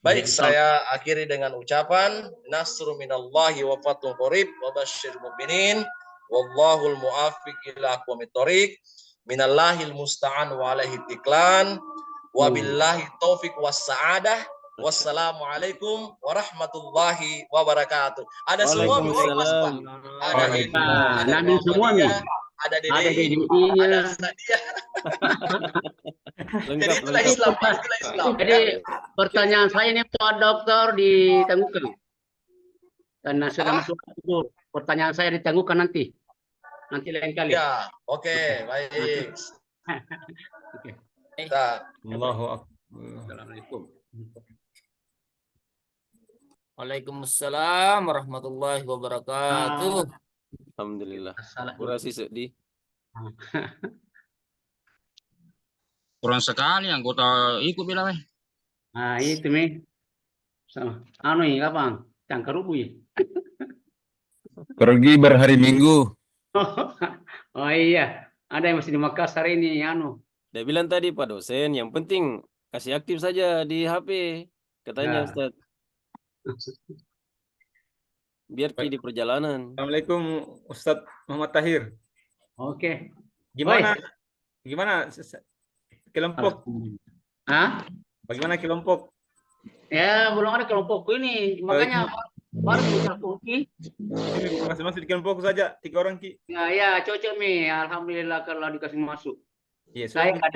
Baik, saya akhiri dengan ucapan nasrun minallahi wa fathun qarib wa basyiril mu'minin wallahul muwaffiq ila aqwamit thoriq. Minallahil musta'an wa alaihi tiklan wa billahi taufiq was sa'adah. Wassalamualaikum warahmatullahi wabarakatuh. Ada semua Waalaikumsalam. ada Nabi semua nih. ada Ada Dede, DDI-nya. ada Nadia. Jadi itulah Islam, itulah Islam. Jadi pertanyaan saya ini Pak Dokter ditangguhkan. Karena sudah masuk itu. Pertanyaan saya ditangguhkan nanti lain kali. Ya, oke, baik. Oke. Allahu Akbar. Assalamualaikum. Waalaikumsalam warahmatullahi wabarakatuh. Alhamdulillah. Assalamualaikum. Kurasi sedih. Kurang sekali anggota ikut bilang. Nah, itu mi. Sama. Kapan? Cangkarubu ya. Pergi berhari Minggu. Oh iya, ada yang masih di Makassar ini Dia bilang tadi Pak dosen, yang penting kasih aktif saja di HP. Katanya Ya. Ustaz. Biar di perjalanan. Assalamualaikum Ustadz Muhammad Tahir. Oke. Gimana kelompok? Hah? Bagaimana kelompok? Ya, belum ada kelompokku ini. Makanya baru bisa kunci. Masih di kelompok saja 3 orang Ki. Ya, cocok mi. Alhamdulillah kalau dikasih masuk. Iya, Saya